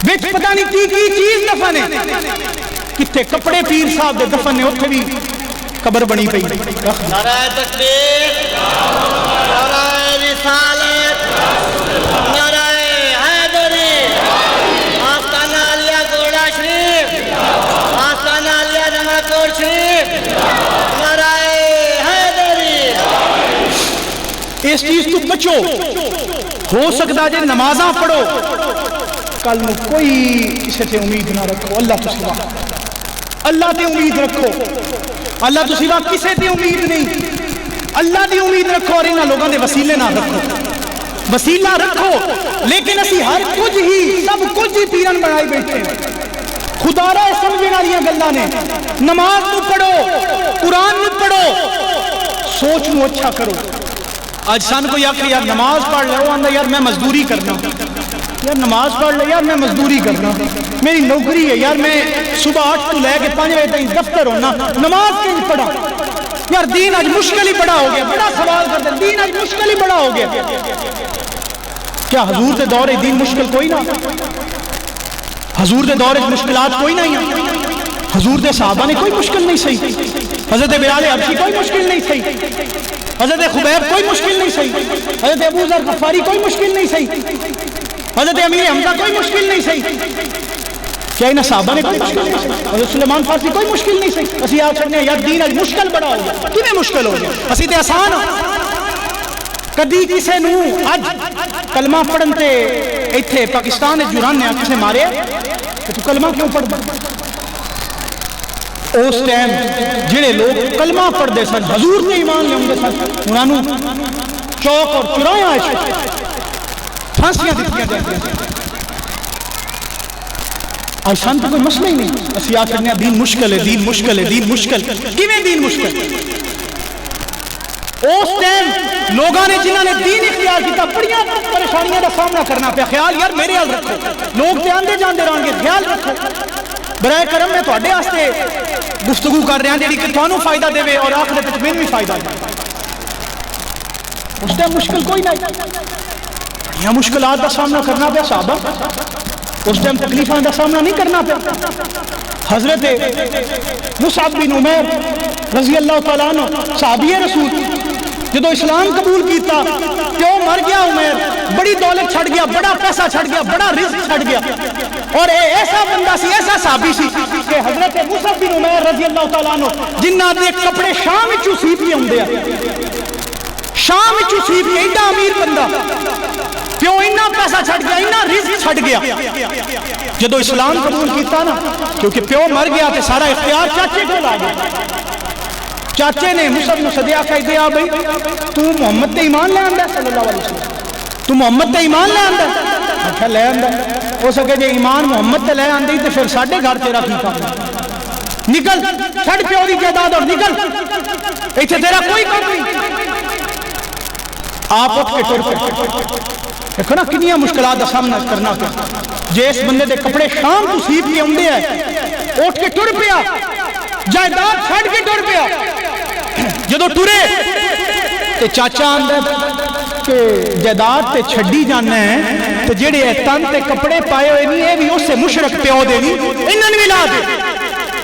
وچ پتہ نہیں کی چیز دفن ہے، کتنے کپڑے پیر صاحب دے دفن نے، اتنے بھی قبر بنی پئی۔ نعرہ تکبیر، نعرہ رسالت، نعرہ حیدری، آستانہ علیہ گوڑا شریف، آستانہ علیہ جمعہ شریف، نعرہ حیدری۔ اس چیز تو بچو، ہو سکتا جے نمازاں پڑھو کل میں کوئی کسی سے امید نہ رکھو، اللہ تو سوا، اللہ تے امید رکھو، اللہ تو سوا کسی تے امید نہیں، اللہ دی امید رکھو اور انہاں لوگاں دے وسیلے نہ رکھو، وسیلہ رکھو لیکن اسی ہر کچھ ہی سب کچھ ہی پیرن بنائی بیٹھے ہیں۔ خدا را سمجھنے والیاں گلاں نے، نماز نو پڑھو، قرآن نو پڑھو، سوچ نو اچھا کرو۔ آج سان کوئی آکھے یار نماز پڑھ لے، وہ آندا یار میں مزدوری کرنا، یار نماز پڑھ لے یار میں مزدوری کرنا، میری نوکری ہے یار، میں صبح 8 تو لے کے 5 بجے تک دفتر ہونا، نماز کیوں پڑھا؟ یار دین آج مشکل ہی بڑا ہو گیا، بڑا سوال کرتے ہیں دین آج مشکل ہی بڑا ہو گیا۔ کیا حضور دے دور دین مشکل کوئی نہ؟ حضور دے دور مشکلات کوئی نہیں ہیں؟ حضور دے صحابہ نے کوئی مشکل نہیں سہی، حضرت بلال حبشی کوئی مشکل نہیں سہی، حضرت خبیب کوئی مشکل نہیں سہی، حضرت ابو ذر غفاری کوئی مشکل نہیں سہی، حضرت امیر حمزہ کوئی مشکل نہیں سہی، کیا انہاں صحابہ نے کوئی مشکل نہیں سہی، حضرت سلیمان فارسی کوئی مشکل نہیں سہی۔ اسی آج سکتے ہیں یار دین آج مشکل بڑا ہو گیا، کیوں مشکل ہو گیا؟ اسی تے آسان ہو۔ کدی کسے نو اج کلمہ پڑھن تے ایتھے پاکستان جران نے کسے مارے کہ تو کلمہ کیوں پڑھ دے؟ اس ٹائم جڑے لوگ کلمہ پڑھ دے سن، حضور نے ایمان لے ہوں دے سن، انہاں نو چوک اور چرایاں پھانسیاں دتیاں جاندیاں۔ آج سن تو کوئی مسئلہ ہی نہیں، اسی آ کرنے دین مشکل ہے، دین مشکل ہے، دین مشکل، کیویں دین مشکل؟ اس ٹائم لوگاں نے جنہاں نے دین اختیار کیتا بڑیاں پریشانیاں دا سامنا کرنا پیا۔ خیال یار میرے حال رکھو، لوگ تے آندے جاندے رہن گے، خیال رکھو۔ برائے کرم میں تواڈے واسطے گفتگو کر رہا ہوں جڑی کہ تانوں فائدہ دے اور آخرت وچ مینوں بھی فائدہ دے۔ اس ٹائم مشکل کوئی نہیں، بڑیاں مشکلات دا سامنا کرنا پیا صحابہ، اس ٹائم تکلیفاں دا سامنا نہیں کرنا پیا۔ حضرت مصعب بن عمیر رضی اللہ تعالیٰ عنہ صحابی رسول، جدو اسلام قبول کیتا پیو مر گیا، عمیر بڑی دولت چھڑ گیا، بڑا پیسہ چھڑ گیا، بڑا رزق چھڑ گیا، اور ایسا بندہ سی، ایسا صحابی سی کہ حضرت مصعب بن عمیر رضی اللہ تعالیٰ عنہ جنہ دے کپڑے شام وچوں سی پی ہوندے ہیں، شام وچوں سی پی، ایڈا امیر بندہ، پیو اتنا پیسہ چھڑ گیا، اتنا رزق چھڑ گیا۔ جدو اسلام قبول کیتا نا، کیونکہ پیو مر گیا تے سارا اختیار چاچے کو لا گیا، چاچے نے مصعب نو سدیا کہ دیا بھائی تو محمد تے ایمان لے آندا صلی اللہ علیہ وسلم، تو محمد تے ایمان لے آندا؟ اچھا لے آندا، ہو سکے جے ایمان محمد تے لے آندی تے پھر ساڈے گھر تیرا کی کام؟ نکل چھڑ پیو دی جائیداد اور نکل، ایتھے تیرا کوئی کام نہیں۔ آپ اٹھ کے ٹر پے، دیکھو نا کنیاں مشکلات کا سامنا کرنا پیا۔ جس بندے دے کپڑے شام تو سیپ کے آندے ہیں، اٹھ کے ٹر پیا، جائیداد چھڑ کے ٹر پیا۔ جدو ٹرے تے چاچا آندا کہ جائیداد تے چھڈی جانا ہے تے جڑے تن تے کپڑے پائے ہوئے نہیں، اے بھی اس سے مشرک پیو دے نہیں، انہاں نے بھی لا دے۔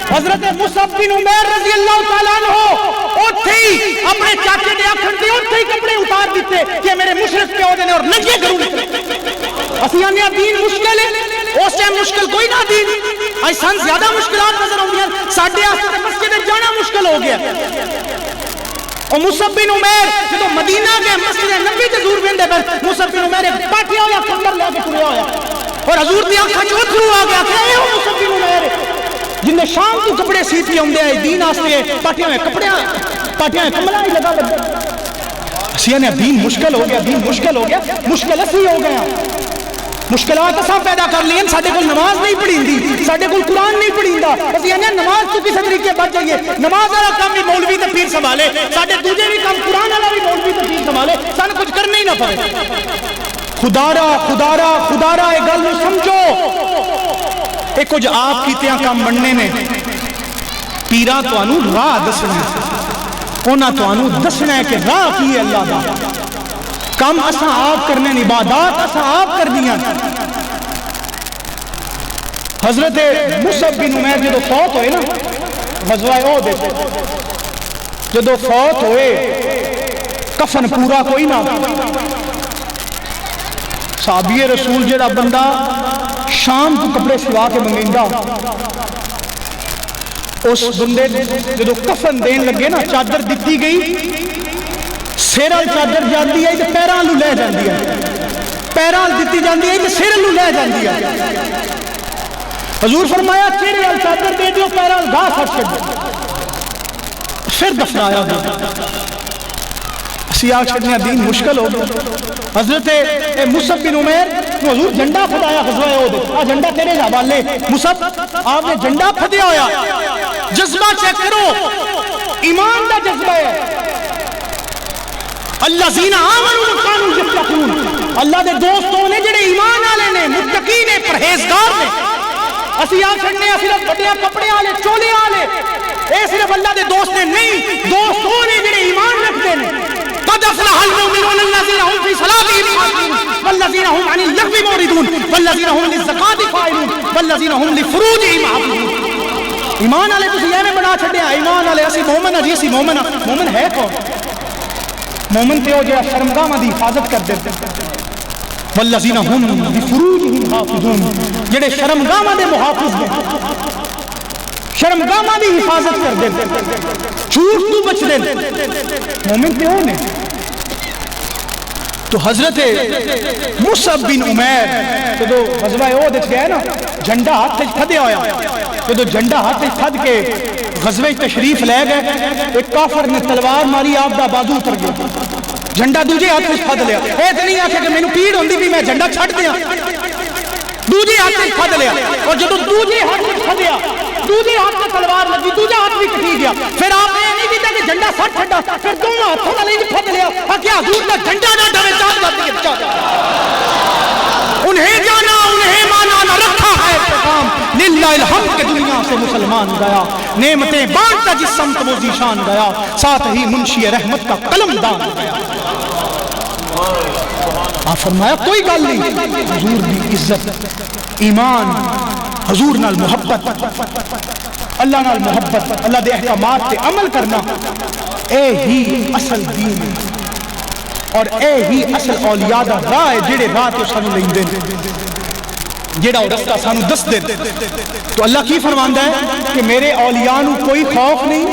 حضرت مصعب بن عمیر رضی اللہ تعالیٰ عنہ اوتھے ہی اپنے چاچے دے آکھن تے اوتھے ہی کپڑے اتار دیتے کہ میرے مشرک پیو دے نے اور ننگے گھروں نکلے۔ اسی آنے دین مشکل ہے، اس ٹائم مشکل کوئی نہ دین، اج سن زیادہ مشکلات نظر آندیاں، ساڈے واسطے مسجد جانا مشکل ہو گیا۔ اور مصعب بن عمیر جدو مدینہ گئے مسجد نبی تے دور ویندے پے، مصعب بن عمیر پاٹیا ہویا کمبر لے کے ٹریا ہویا، اور حضور دی اکھاں چ اتھرو آ گیا کہ اے مصعب بن عمیر جن نے شام تو کپڑے سیتی ہوندے ہیں دین واسطے، پاٹیاں ہوئے کپڑے، پاٹیاں ہوئے کمبل نہیں لگا لگا۔ اسی نے دین مشکل ہو گیا، دین مشکل ہو گیا، مشکل اسی ہو گیا، مشکلات اساں پیدا کر لیں۔ ساڈے کول نماز نہیں پڑھیندی، ساڈے کول قرآن نہیں پڑھیندا، اسی نے نماز تو کس طریقے بچ جائیے۔ نماز والا کام بھی مولوی تے پیر سنبھالے، ساڈے دوجے بھی کام قرآن والا بھی مولوی تے پیر سنبھالے، سانوں کچھ کرنا ہی نہ پڑے۔ خدارا خدارا خدارا اے گل نوں سمجھو، اے کچھ آپ کیتیاں کام بننے نے، پیراں تانوں راہ دسنا ہے، انہاں تانوں دسنا ہے کہ راہ کی ہے اللہ دا۔ کام اساں آپ کرنے، عبادات اساں آپ کر دیاں، حضرت مصعب بن عمیر جدو فوت ہوئے نا غزوہ احد جدو فوت ہوئے کفن پورا کوئی نہ صحابی رسول جڑا بندہ شام کو کپڑے سوا کے منگیندا اس بندے جدو کفن دین لگے نا چادر دیتی گئی سر وال چادر جاندی ہے تے پیراں نوں لے جاندی ہے پیراں دیتی جاندی ہے تے سر نوں لے جاندی ہے حضور فرمایا چہرے وال چادر دے دیو پیراں گھا کھٹ چھڈو پھر دفنایا گیا اسی آ چھڑنے دین مشکل ہو گیا حضرت مصعب بن عمیر حضور جھنڈا پھڑایا غزوہ احد آ جھنڈا تیرے حوالے مصعب آپ نے جھنڈا پھڑیا ہویا جذبہ چیک کرو ایمان دا جذبہ ہے الذین آمنوا وکانوا یتقون اللہ دے دوستوں نے جڑے ایمان والے نے متقی نے پرہیزگار نے اسی آ چھڑنے صرف بڑے کپڑے والے چولے والے اے صرف اللہ دے دوست نے نہیں دوستوں نے جڑے ایمان رکھتے ہیں قد افلح المؤمنون الذين هم في صلاتهم خاشعون والذين هم عن اللغو معرضون والذين هم للزكاة فاعلون والذين هم لفروجهم حافظون ایمان والے تسی ایویں بنا چھڈیا ایمان والے اسی مومن جی اسی مومن ہے کون مومن تے او جڑا شرمگاہاں دی حفاظت کردے والذین هم لفروجهم حافظون جڑے شرمگاہاں دے محافظ نے شرمگاہاں دی حفاظت کردے جھوٹ تو بچ دے مومن تے او نے تو حضرت مصعب بن عمیر جدو غزوہ احد وچ گئے نا جھنڈا ہاتھ وچ پھدیا ہویا جدو جھنڈا ہاتھ وچ پھد کے غزوہ تشریف لے گئے ایک کافر نے تلوار ماری آپ دا بازو اتر گیا جھنڈا دوجے ہاتھ وچ پھد لیا اے تے نہیں آکھے کہ مینوں پیڑ ہوندی بھی میں جھنڈا چھڈ دیاں دوجے ہاتھ وچ پھد لیا اور جدو دوجے ہاتھ وچ پھدیا دوجے ہاتھ میں تلوار لگی دوجا ہاتھ بھی کٹی گیا پھر آپ نے نہیں کیتا کہ جھنڈا سٹ چھڈا پھر دونوں ہاتھوں نال نہیں پھد لیا کیا حضور کا جھنڈا نہ ڈرے چاند جاتی ہے انہیں جانا انہیں مانا نہ رکھا ہے پیغام للہ الحمد کہ دنیا سے مسلمان گیا نعمتیں بانٹتا جس سمت وہ ذیشان گیا ساتھ ہی منشی رحمت کا قلم دان گیا آپ فرمایا کوئی گل نہیں حضور دی عزت ایمان حضور نال محبت اللہ نال محبت اللہ دے احکامات تے عمل کرنا اے ہی اصل دین اور اے ہی اصل اولیاء دا راہ ہے جڑے راہ تے سانو لیندے جڑا او رستہ سانو دس دے تو اللہ کی فرماندا ہے کہ میرے اولیاء نو کوئی خوف نہیں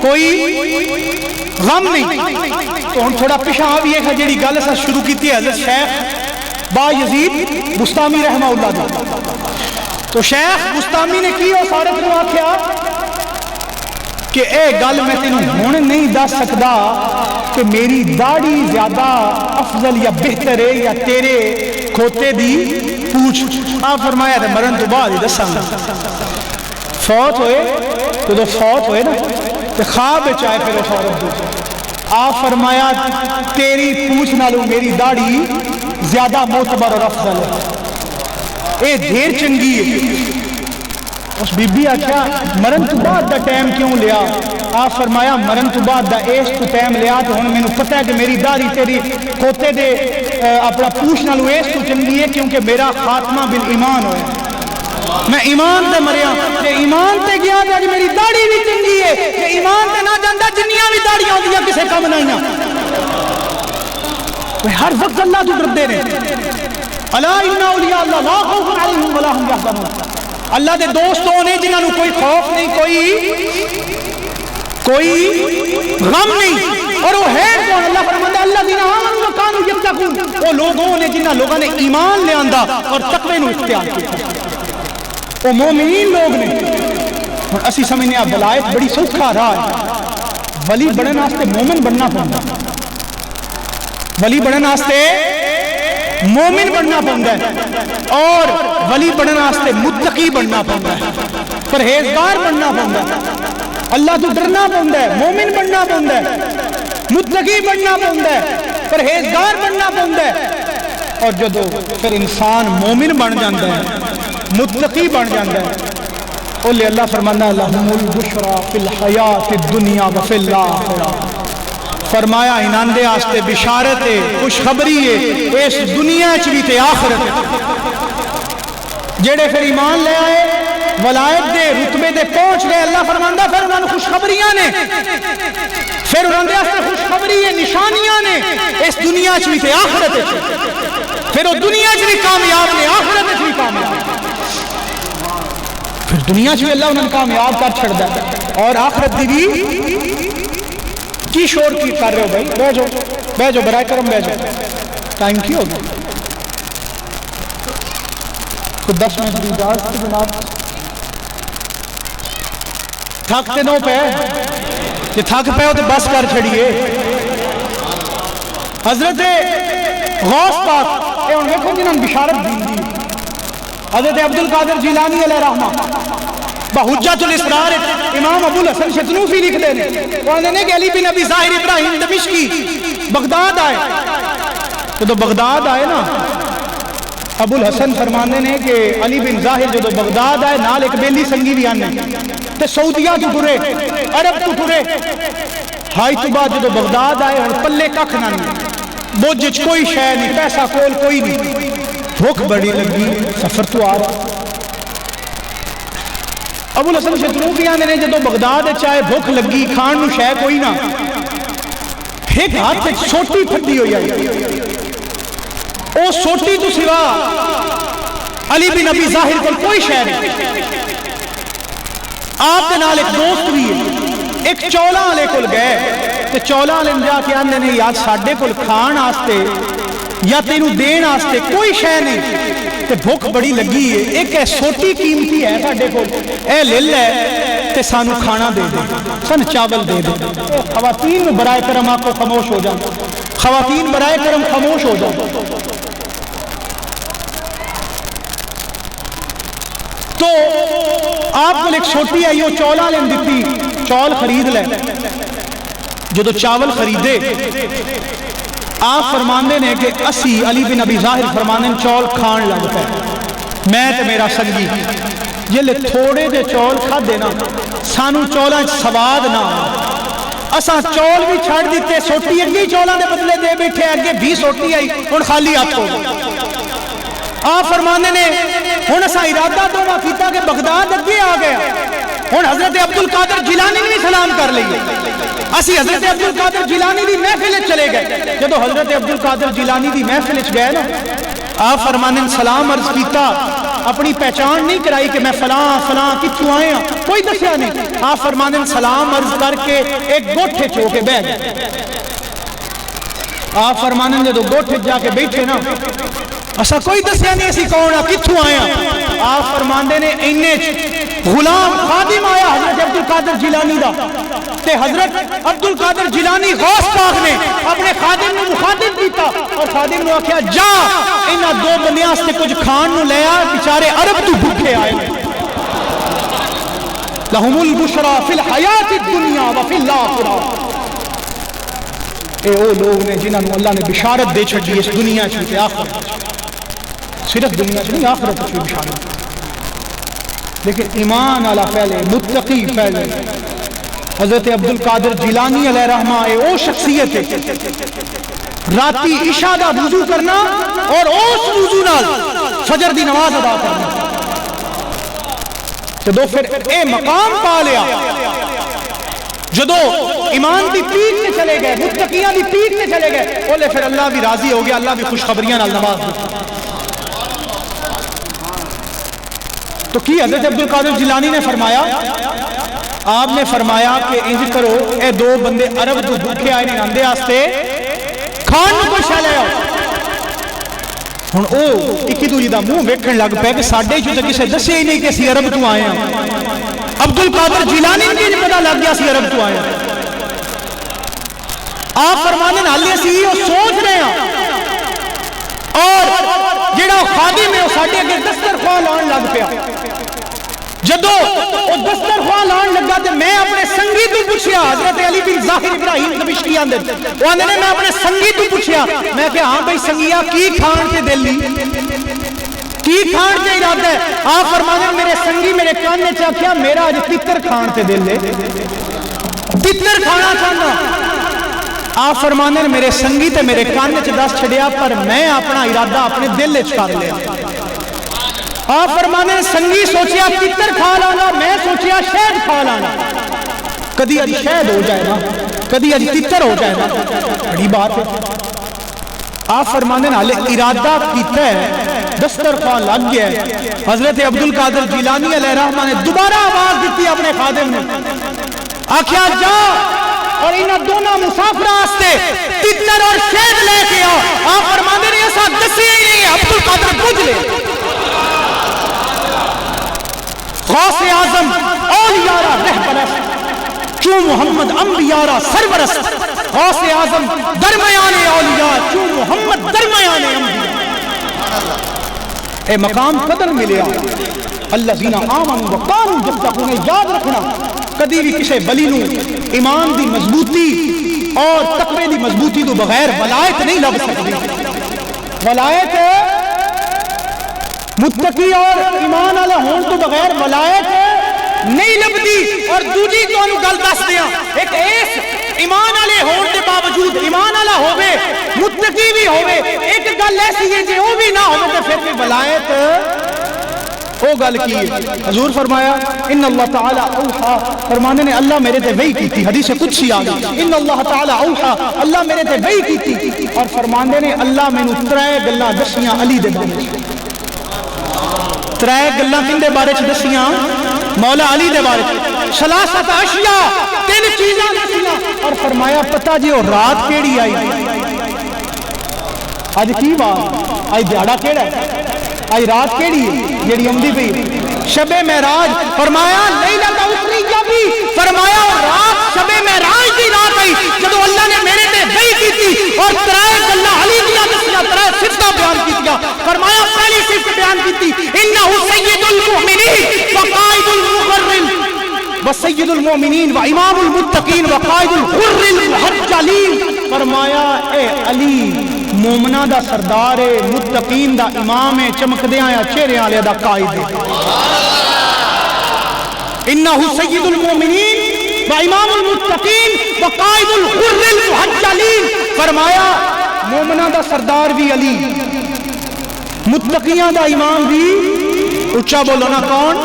کوئی غم نہیں تو ہن تھوڑا پیچھے آ بھی ہے جڑی گل اساں شروع کیتی ہے حضرت شیخ با یزید بستامی رحمہ اللہ دا تو شیخ بستامی نے کی اس عورت کو آکھیا کہ اے گل میں تینوں ہن نہیں دس سکدا کہ میری داڑھی زیادہ افضل یا بہتر ہے یا تیرے کھوتے دی پوچھ آپ فرمایا تھا مرن تو بعد ہی دساں گا فوت ہوئے تو فوت ہوئے نا تو خواب چاہے پھر اس عورت کو آپ فرمایا تیری پوچھ نالوں میری داڑھی زیادہ معتبر اور افضل ہے اے دھیر چنگی ہے اس بی بی آکھیا مرن تو بعد دا ٹائم کیوں لیا آپ فرمایا مرن تو بعد دا ایس تو ٹائم لیا تو ہن مینوں پتہ ہے کہ میری داڑھی تیری کھوتے دے اپنا پوچھ نالوں ایس تو چنگی ہے کیونکہ میرا خاتمہ بالایمان ہویا میں ایمان تے مریا تے ایمان تے گیا تے میری داڑھی بھی چنگی ہے کہ ایمان تے نہ جاندا جنیاں بھی داڑیاں ہوندیاں کسے کم نہیں ہر وقت اللہ تو ڈردے نے الا ان اولیاء اللہ لا خوف علیہم ولا هم يحزنون اللہ دے دوستوں نے جنہاں نوں کوئی خوف نہیں کوئی غم نہیں اور وہ ہے کون اللہ فرماتا ہے الذین آمنوا وکانوا یتقون وہ لوگوں نے جنہاں لوگوں نے ایمان لے آندا اور تقوی نو اختیار کیا وہ مومنین لوگ نے اور اسی سمجھنے آپ ولایت بڑی سوکھا راہ ہے ولی بڑھن واسطے مومن بننا پڑتا ولی بڑھن واسطے مومن بننا پڑتا ہے اور ولی بننے واسطے متقی بننا پڑتا ہے پرہیزگار بننا پڑتا ہے اللہ تو ڈرنا پڑتا ہے مومن بننا پڑتا ہے متقی بننا پڑتا ہے پرہیزگار بننا پڑتا ہے اور جدو پھر انسان مومن بن جاتا ہے متقی بن جاتا ہے اولے اللہ فرمانا لہم البشرا فی الحیات الدنیا وفی الآخرہ فرمایا انہاں دے واسطے بشارت ہے خوشخبری ہے اس دنیا چ بھی تے آخرت جڑے پھر ایمان لے آئے ولایت دے رتبے دے پہنچ گئے اللہ فرماندا پھر انہاں نوں خوشخبریاں نے پھر انہاں دے واسطے خوشخبری ہے نشانیاں نے اس دنیا چ بھی تے آخرت وچ پھر وہ دنیا چ بھی کامیاب نے آخرت وچ بھی کامیاب پھر دنیا چ بھی اللہ انہاں کامیاب کر چھڑدا ہے اور آخرت دی بھی کی شور کی کر رہے ہو بھائی بیٹھ جاؤ برائے کرم بیٹھ جاؤ ٹائم کی ہو گیا 10 منٹ کی اجازت جناب تھکتے نو پہ جی تھک پہ ہو تو بس کر چھڑیے حضرت غوث پاک اے ہن ویکھو جنہاں بشارت دی حضرت عبد القادر جیلانی علیہ رحمہ بحجت الاسرار امام ابو الحسن شتنوفی لکھتے ہیں وہ کہتے ہیں کہ علی بن ابی ظاہر ابراہیم دمشقی بغداد آئے تو بغداد آئے نا ابو الحسن فرمانے نے کہ علی بن ظاہر جو بغداد آئے نال ایک بیلی سنگی بھی آنے تے سعودیہ تو ٹرے عرب تو ٹرے ہائی تو بعد جو بغداد آئے اور پلے ککھ نہ نہیں بوجھ کوئی شے نہیں پیسہ کول کوئی نہیں بھوک بڑی لگی سفر تو آ رہا ابو الحسن شتروفی آنے نے جدو بغداد چاہے بھوک لگی کھان نو شے کوئی نہ ایک ہاتھ سے سوٹی پھٹی ہوئی آئی او سوٹی تو سوا علی بن ابی ظاہر کو کوئی شے نہیں آپ کے نال ایک دوست بھی ہے ایک چولا والے کول گئے تے چولا والے جا کے آندے نے یار ساڈے کول کھان واسطے یا تینوں دین واسطے کوئی شے نہیں تے بھوک بڑی لگی ہے ایک ہے سوٹی قیمتی ہے ساڈے کول اے لے لے تے سانو کھانا دے دے سن چاول دے دے خواتین برائے کرم آپ کو خاموش ہو جاؤ خواتین برائے کرم خاموش ہو جاؤ تو آپ کو ایک چھوٹی آئی وہ چولا لین دیتی چول خرید لے جدو چاول خریدے آپ فرماندے نے کہ اسی علی بن ابی ظاہر فرماندے چول کھان لگتا ہے میں تے میرا سنگی جلے تھوڑے دے چول کھا دینا سانو چولاں سواد نہ اساں چول بھی چھڑ دیتے سوٹی اگے چولاں دے بدلے دے بیٹھے اگے بھی سوٹی آئی ہن خالی ہاتھ ہو آپ فرمانے نے ہن اساں ارادہ تو کیتا کہ بغداد اگے آ گیا ہن حضرت عبد القادر جیلانی نے بھی سلام کر لئیے اسی حضرت عبد القادر جیلانی دی محفل چلے گئے جدو حضرت عبد القادر جیلانی دی محفل گئے نا آپ فرمانے سلام عرض کیتا اپنی پہچان نہیں کرائی کہ میں فلاں فلاں کتوں آئے ہیں کوئی دسیا نہیں آپ فرمانے سلام عرض کر کے ایک گوٹھے چو کے بیٹھ گئے آپ فرمانے جدو گوٹھے جا کے بیٹھے نا اسا کوئی دسیا نہیں اسی کون ہے کتوں آیا آپ فرماندے نے اینے غلام خادم آیا حضرت عبد القادر جیلانی دا تے حضرت عبد القادر جیلانی غوث پاک نے اپنے خادم نے مخاطب کیتا اور خادم نے آکھیا جا انہاں دو بندیاں سے کچھ کھان نو لے آ بیچارے عرب تو بھوکے آئے لہم البشرا فی الحیات الدنیا وفی الاخرہ اے او لوگ نے جنہاں نو اللہ نے بشارت دے چھڑی اس دنیا چ تے آخرت صرف دنیا سے نہیں آخرت کی بشارت لیکن ایمان والا پہلے متقی پہلے حضرت عبد القادر جیلانی علیہ رحمہ او شخصیت ہے راتی عشاء دا وضو کرنا اور اس وضو نال فجر دی نماز ادا کرنا جدو پھر اے مقام پا لیا جدو ایمان دی پیٹ میں چلے گئے متقیاں دی پیٹ میں چلے گئے بولے پھر اللہ بھی راضی ہو گیا اللہ بھی خوشخبریاں نال نواز دی تو کی حضرت عبد القادر جیلانی نے فرمایا آپ نے فرمایا کہ انج کرو اے دو بندے عرب تو بھوکے آئے نے آندے واسطے کھان نو کچھ لے آؤ ہن او اکی دوجے دا منہ ویکھن لگ پے کہ ساڈے چوں تے کسے دسیا ہی نہیں کہ اسی عرب تو آئے ہاں عبد القادر جیلانی نے بھی پتہ لگ گیا اسی عرب تو آئے ہاں آپ فرمانے حالے اسی او سوچ رہے ہیں اور جڑا خادم ہے وہ ساڈے اگے دسترخوان لان لگ پیا جدو وہ دسترخوان لان لگا تے میں اپنے سنگی تو پوچھیا حضرت علی بن ظاہر ابراہیم دمشقی آندے وہ آندے نے میں اپنے سنگی تو پوچھیا میں کہ ہاں بھائی سنگیا کی کھان تے دل لی کی کھان تے ارادہ ہے آپ فرمانے میرے سنگی میرے کان نے چاکھیا میرا اج تکر کھان تے دل ہے تکر کھانا چاہنا آپ فرمانے میرے سنگی تے میرے کان چ دس چھڑیا پر میں اپنا ارادہ اپنے دل وچ کر لیا آپ فرمانے سنگی سوچیا تتر کھا لانا، میں سوچیا شہد کھا لانا، کدی اج شہد ہو جائے نا کدی اج تتر ہو جائے نا، بڑی بات ہے۔ آپ فرمانے نالے ارادہ کیتا ہے، دسترخوان لگ گیا ہے، حضرت عبد القادر جیلانی علیہ الرحمہ نے دوبارہ آواز دیتی اپنے خادم نے، آخیا جا اور انہاں دونوں مسافر آستے تتر اور شہد لے کے آؤ۔ آپ فرمانے نے ایسا دسی ہی نہیں ہے، عبد القادر بجھ لے۔ غوث اعظم اولیاء را رہبرست، چون محمد انبیاء را سرورست، غوث اعظم درمیان اولیاء، چون محمد درمیان انبیاء۔ اے مقام قدر ملیا الذین آمنوا وقانوا، جب تک انہیں یاد رکھنا کدی بھی کسی ولی نو ایمان دی مضبوطی اور تقوی دی مضبوطی تو بغیر ولایت نہیں لب سکتی۔ ولایت متقی اور ایمان والا ہون تو بغیر ولایت نہیں لبدی۔ اور دوجی تانوں گل دس دیاں، ایک ایس ایمان والے ہون دے باوجود ایمان والا ہوے متقی بھی ہوے، ایک گل ایسی ہے جے وہ بھی نہ ہوے تے پھر بھی ولایت وہ گل کی ہے۔ حضور فرمایا ان اللہ تعالی اوحا، فرمانے نے اللہ میرے تے وحی کی تھی، حدیث قدسی آ گئی، ان اللہ تعالی اوحا، اللہ میرے تے وحی کی تھی، اور فرمانے نے اللہ مینوں ترے گلاں دسیاں علی دے بارے وچ، ترے گلاں کن دے بارے وچ دسیاں؟ مولا علی دے بارے وچ، ثلاثت اشیاء، تین چیزاں دسیاں، اور فرمایا پتہ جی وہ رات کیڑی آئی؟ اج کی بات؟ اج دیہڑا کیڑا ہے؟ آئی رات کیڑی ہے جیڑی آمدی پئی؟ شب معراج۔ فرمایا لیلۃ اسریہ بھی، فرمایا رات شب معراج دی رات آئی جدوں اللہ نے میرے تے وحی کیتی اور ترے گلاں علی دیاں دسیاں، ترے صفتاں بیان کیتیاں۔ فرمایا پہلی صفت بیان کیتی انہ سید المؤمنین وقائد المغرل وسید المؤمنین وامام المتقین وقائد الغر المحجلین۔ فرمایا اے علی مومنہ دا سردار ہے، متقین دا امام ہے، چمکدیاں یا چہرے والے دا قائد ہے۔ انہو سید المؤمنین و امام المتقین و قائد الغر المحجلین۔ فرمایا مومنہ دا سردار بھی علی، متقیاں دا امام بھی، اچھا بولو نا کون؟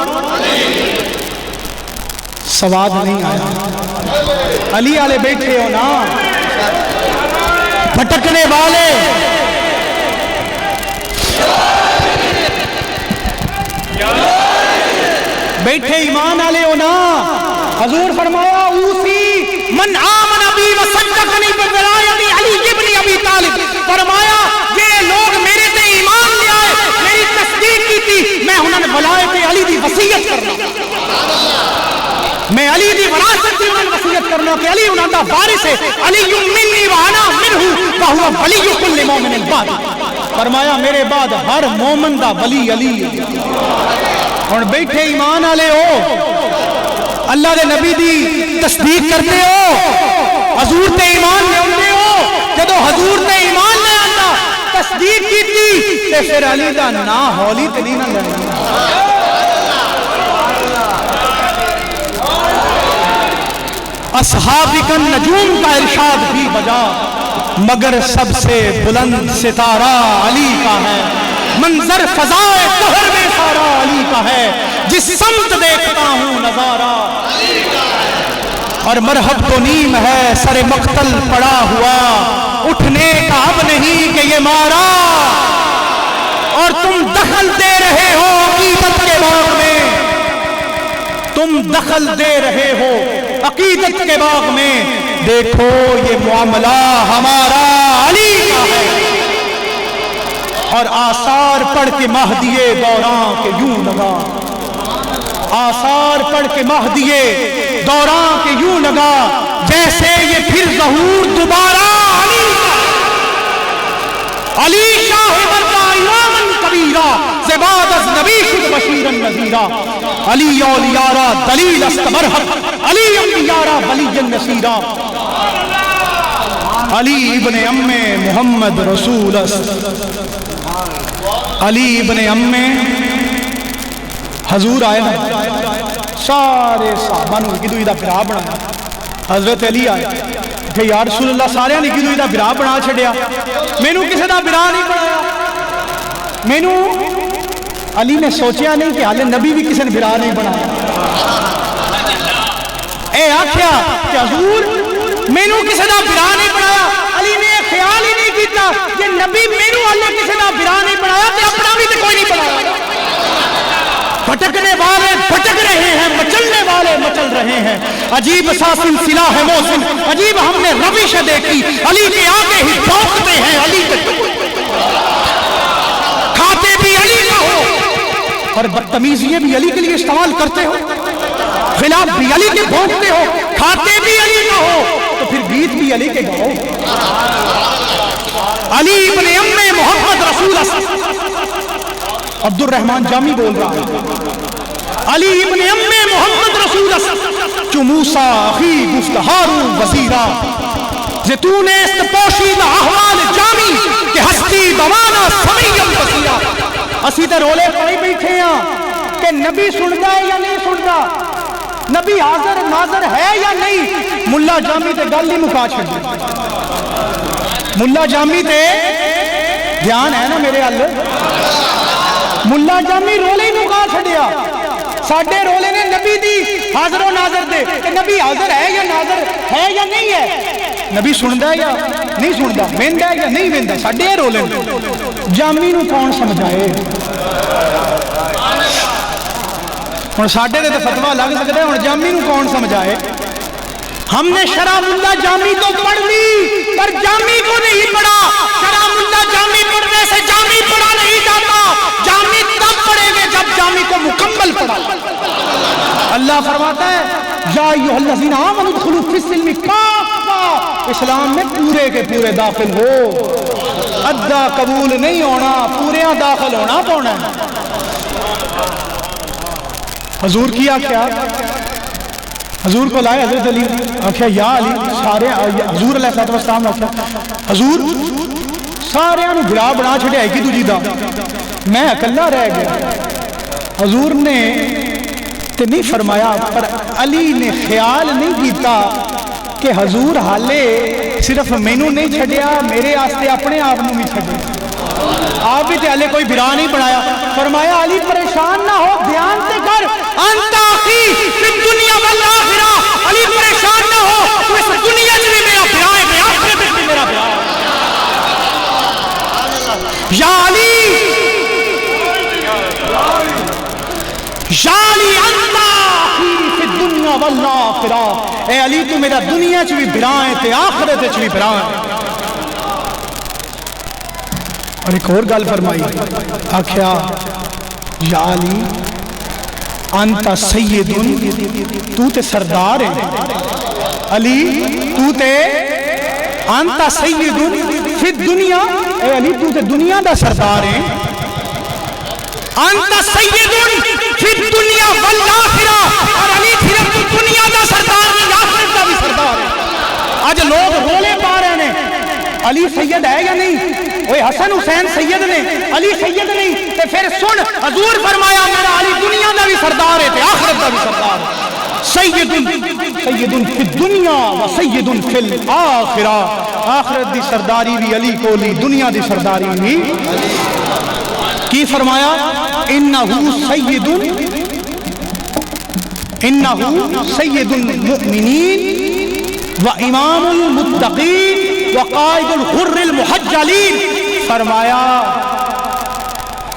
سواد نہیں آیا، علی والے بیٹھے ہو نا، بھٹکنے والے، بیٹھے ایمان والے ہو نا۔ حضور فرمایا اوسی من آمن بی وصدقنی بولایت علی ابن ابی طالب۔ فرمایا یہ لوگ میرے تے ایمان لے آئے، میری تصدیق کی تھی، میں انہوں نے ولایت علی دی وصیت کرنا، میں علی دی وراثت دی انہوں نے وصیت کرنا کہ علی انہوں دا وارث ہے، علی منی وانا منہ فہو ولی کل مومن بعد۔ فرمایا میرے بعد ہر مومن دا ولی علی ہے۔ اور بیٹھے ایمان والے ہو، اللہ دے نبی دی تصدیق کرتے ہو، حضور تے ایمان لے آتے ہو، جدو حضور تے ایمان لے آتا تصدیق کی تھی تے پھر علی دا نا ہولی تے نہیں نہ لگنا۔ اصحابک النجوم کا ارشاد بھی بجا، مگر سب سے بلند ستارہ علی کا ہے، منظر فضائے دہر میں سارا علی کا ہے، جس سمت دیکھتا ہوں نظارہ اور مرحب تو نیم ہے سر مقتل پڑا ہوا، اٹھنے کا اب نہیں کہ یہ مارا، اور تم دخل دے رہے ہو عقیدت کے باغ میں، تم دخل دے رہے ہو عقیدت کے باغ میں، دیکھو یہ معاملہ ہمارا علی کا ہے، اور آثار پڑھ کے مہدیے دوراں کے یوں لگا، آثار پڑھ کے مہدیے دوراں کے یوں لگا، جیسے یہ پھر ظہور دوبارہ علی کا، علی شاہ بردا امامن کبیرہ، زباد از نبی شد بشیرن نذیرہ، علی اولیارہ دلیل است مرحب، علی انبیارہ ولی نصیرہ، علی ابن ام محمد رسول است، علی ابن ام حضور آئے نا، سارے صحابہ نے کدو دا برا بنایا، حضرت علی آئے کہ یا رسول اللہ سارے نے کدو دا برا بنا چھڑیا، مینوں کسے دا برا نہیں بنایا، مینوں علی نے سوچیا نہیں کہ حالے نبی بھی کسی نے بھرا نہیں بنایا. اے آکھیا کہ حضور مینوں کسی دا بھرا نہیں بنایا. علی نے خیال ہی نہیں کیتا کہ نبی مینوں حالے کسی دا بھرا نہیں بنایا تے اپنا بھی تے کوئی نہیں بنایا. بھٹکنے والے بھٹک رہے ہیں, مچلنے والے مچل رہے ہیں. عجیب سا سلسلہ ہے محسن, عجیب ہم نے روش دیکھی. علی کے آگے ہی بھونکتے ہیں, علی کے کھاتے بھی علی کا ہو اور بدتمیزیے بھی علی کے لیے استعمال کرتے ہو, خلاف بھی علی کے بھونکتے ہو, کھاتے بھی علی کا ہو تو پھر گیت بھی علی کے گاؤ. علی ابن ام محمد رسول عبد الرحمن جامی بول رہا ہے. علی ابن ام محمد رسول چو موسیٰ اخی گفت ہارون وزیرہ زیتون است پوشیدہ احوال جامی کہ ہستی دوانا سمیم بسیرہ. اسی تے رولے پڑی بیٹھے ہیں کہ نبی سندا ہے یا نہیں سندا, نبی حاضر ناظر ہے یا نہیں. ملا جامی تے گل ہی مکا چھڑی. ملا جامی تے دھیان ہے نا میرے حل, ملا جامی رولے ہی مکا چھڑیا. ساڈے رولے نے نبی دی حاضر و ناظر دے کہ نبی حاضر ہے یا ناظر ہے یا نہیں ہے, نبی سندا ہے یا نہیں سندا, ویندا ہے یا نہیں ویندا. ساڈے رولے جامی نو کون سمجھائے. ہن ساڈے تے فتویٰ لگ سکدا ہے, ہن جامی نو کون سمجھائے. ہم نے شرح ملا جامی تو پڑھ لی پر جامی کو نہیں پڑھا. شرح ملا جامی پڑھنے سے جامی پڑھا نہیں جاتا, جامی تب پڑھے گے جب جامی کو مکمل پڑھا. اللہ فرماتا ہے یا ایھا الذین آمنوا ادخلوا فی السلم کافہ, اسلام میں پورے کے پورے داخل ہو. ادھا قبول نہیں ہونا, پوریاں داخل ہونا پونا ہے. حضور کیا کیا, حضور کو لائے حضرت علی, آخیا یا علی سارے حضور علیہ السلام نے آخیا حضور سارے انہوں گھرا بنا چھڑے آئی کی دوجی دا, میں اکلا رہ گیا. حضور نے تے نہیں فرمایا پر علی نے خیال نہیں کیتا کہ حضور حالے صرف مینوں نہیں چھڑیا, میرے آستے اپنے آپ نوں بھی چھڑے. آپ بھی تے حالے کوئی بھرا نہیں بنایا. فرمایا علی پریشان نہ ہو, دھیان سے کر, انت اخی فی الدنیا والآخرہ. علی پریشان نہ ہو, تو اس دنیا میں بھی میرا بھرا ہے, میں آخرت میں بھی میرا بھرا ہے. یا علی یا علی انت اخی فی الدنیا والآخرہ. اے علی تو میرا دنیا چ بھی بھرا ہے تے آخرت چ بھی بھرا ہے. اور ایک اور گل فرمائی, آخیا یا علی انت سید, تو تے سردار ہے. علی تو تے انت سید فی الدنیا, اے علی تو تے دنیا دا سردار ہے. انت سید فی الدنیا والآخرہ, اور علی صرف تو دنیا دا سردار نہیں, آخرت دا بھی سردار ہے. آج لوگ رولے پا رہے ہیں علی سید ہے یا نہیں. اوے حسن حسین سید نے, علی سید نہیں. تے پھر سن, حضور فرمایا میرا علی دنیا دا بھی سردار ہے تے آخرت دا بھی سردار ہے. سید فی الدنیا و سید فی الآخرہ. آخرت دی سرداری بھی علی کو لی, دنیا دی سرداری بھی. کی فرمایا انہو سید المؤمنین و امام المتقین وقائد الغر المحجلین. فرمایا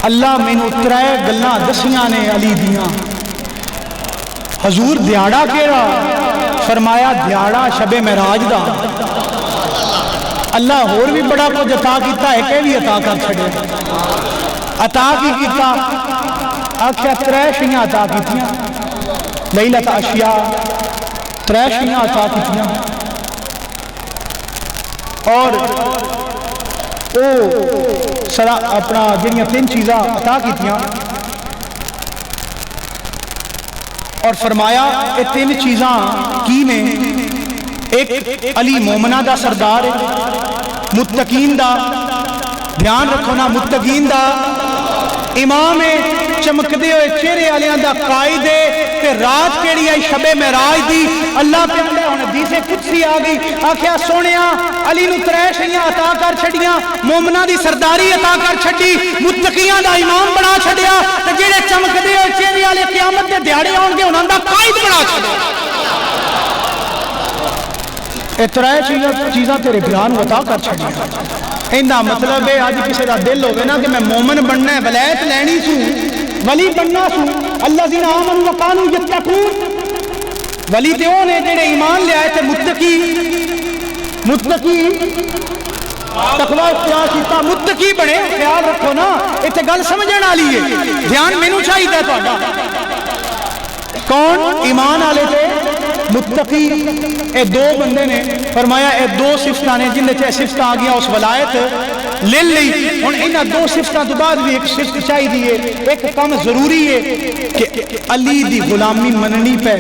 اللہ مینوں ترے گلاں دسیاں نے علی دیاں. حضور دیاڑا کیڑا, فرمایا دیاڑا شب معراج دا. اللہ اور بھی بڑا کچھ عطا کیتا ہے کہ بھی عطا کر چھڑے. عطا کی کیتا, آخیا ترے شیاں عطا کیتیاں, لیلۃ اشیاء, ترے شیاں عطا کیتیاں. اور او سرا اپنا جنیاں تین چیزاں عطا کیتیاں, اور فرمایا اے تین چیزاں کی نے. ایک علی مومنہ دا سردار ہے, متقین دا, دھیان رکھو نا, متقین دا امام ہے, چمکدے ہوئے چہرے والیاں دا قائد ہے. تے رات کیڑی ہے شب معراج دی, اللہ پہ ہوں حدیث قدسی آ گئی آخیا سونیا علی نو 3 شیاں عطا کر چھڑیاں مومناں دی سرداری عطا کر چھڈی متقیاں دا امام بنا چھڈیا تے جڑے چمکدے ہوئے چہرے والے قیامت دے دیہاڑے آن گے انہاں دا قائد بنا چھڈیا اے 3 چیزاں تیرے بھرا نو عطا کر چھڈیاں ایندا مطلب ہے اج کسی دا دل ہوے نا کہ میں مومن بننا ہے ولایت لینی سو ولی بننا سو الذین آمنوا وکانوا یتقون ولی تے او نے جڑے ایمان لے آئے تے متقی تقوی اختیار کیتا متقی بنے خیال رکھو نا ایتھے گل سمجھن والی ہے دھیان مینوں چاہیے تہاڈا کون ایمان والے تے متقی اے 2 بندے نے فرمایا اے 2 صفتاں نے جن تے صفت آ گیا اس ولایت لے لئی ہن انہاں 2 صفتاں تو بعد بھی ایک صفت چاہیے ایک کام ضروری ہے کہ علی دی غلامی مننی پے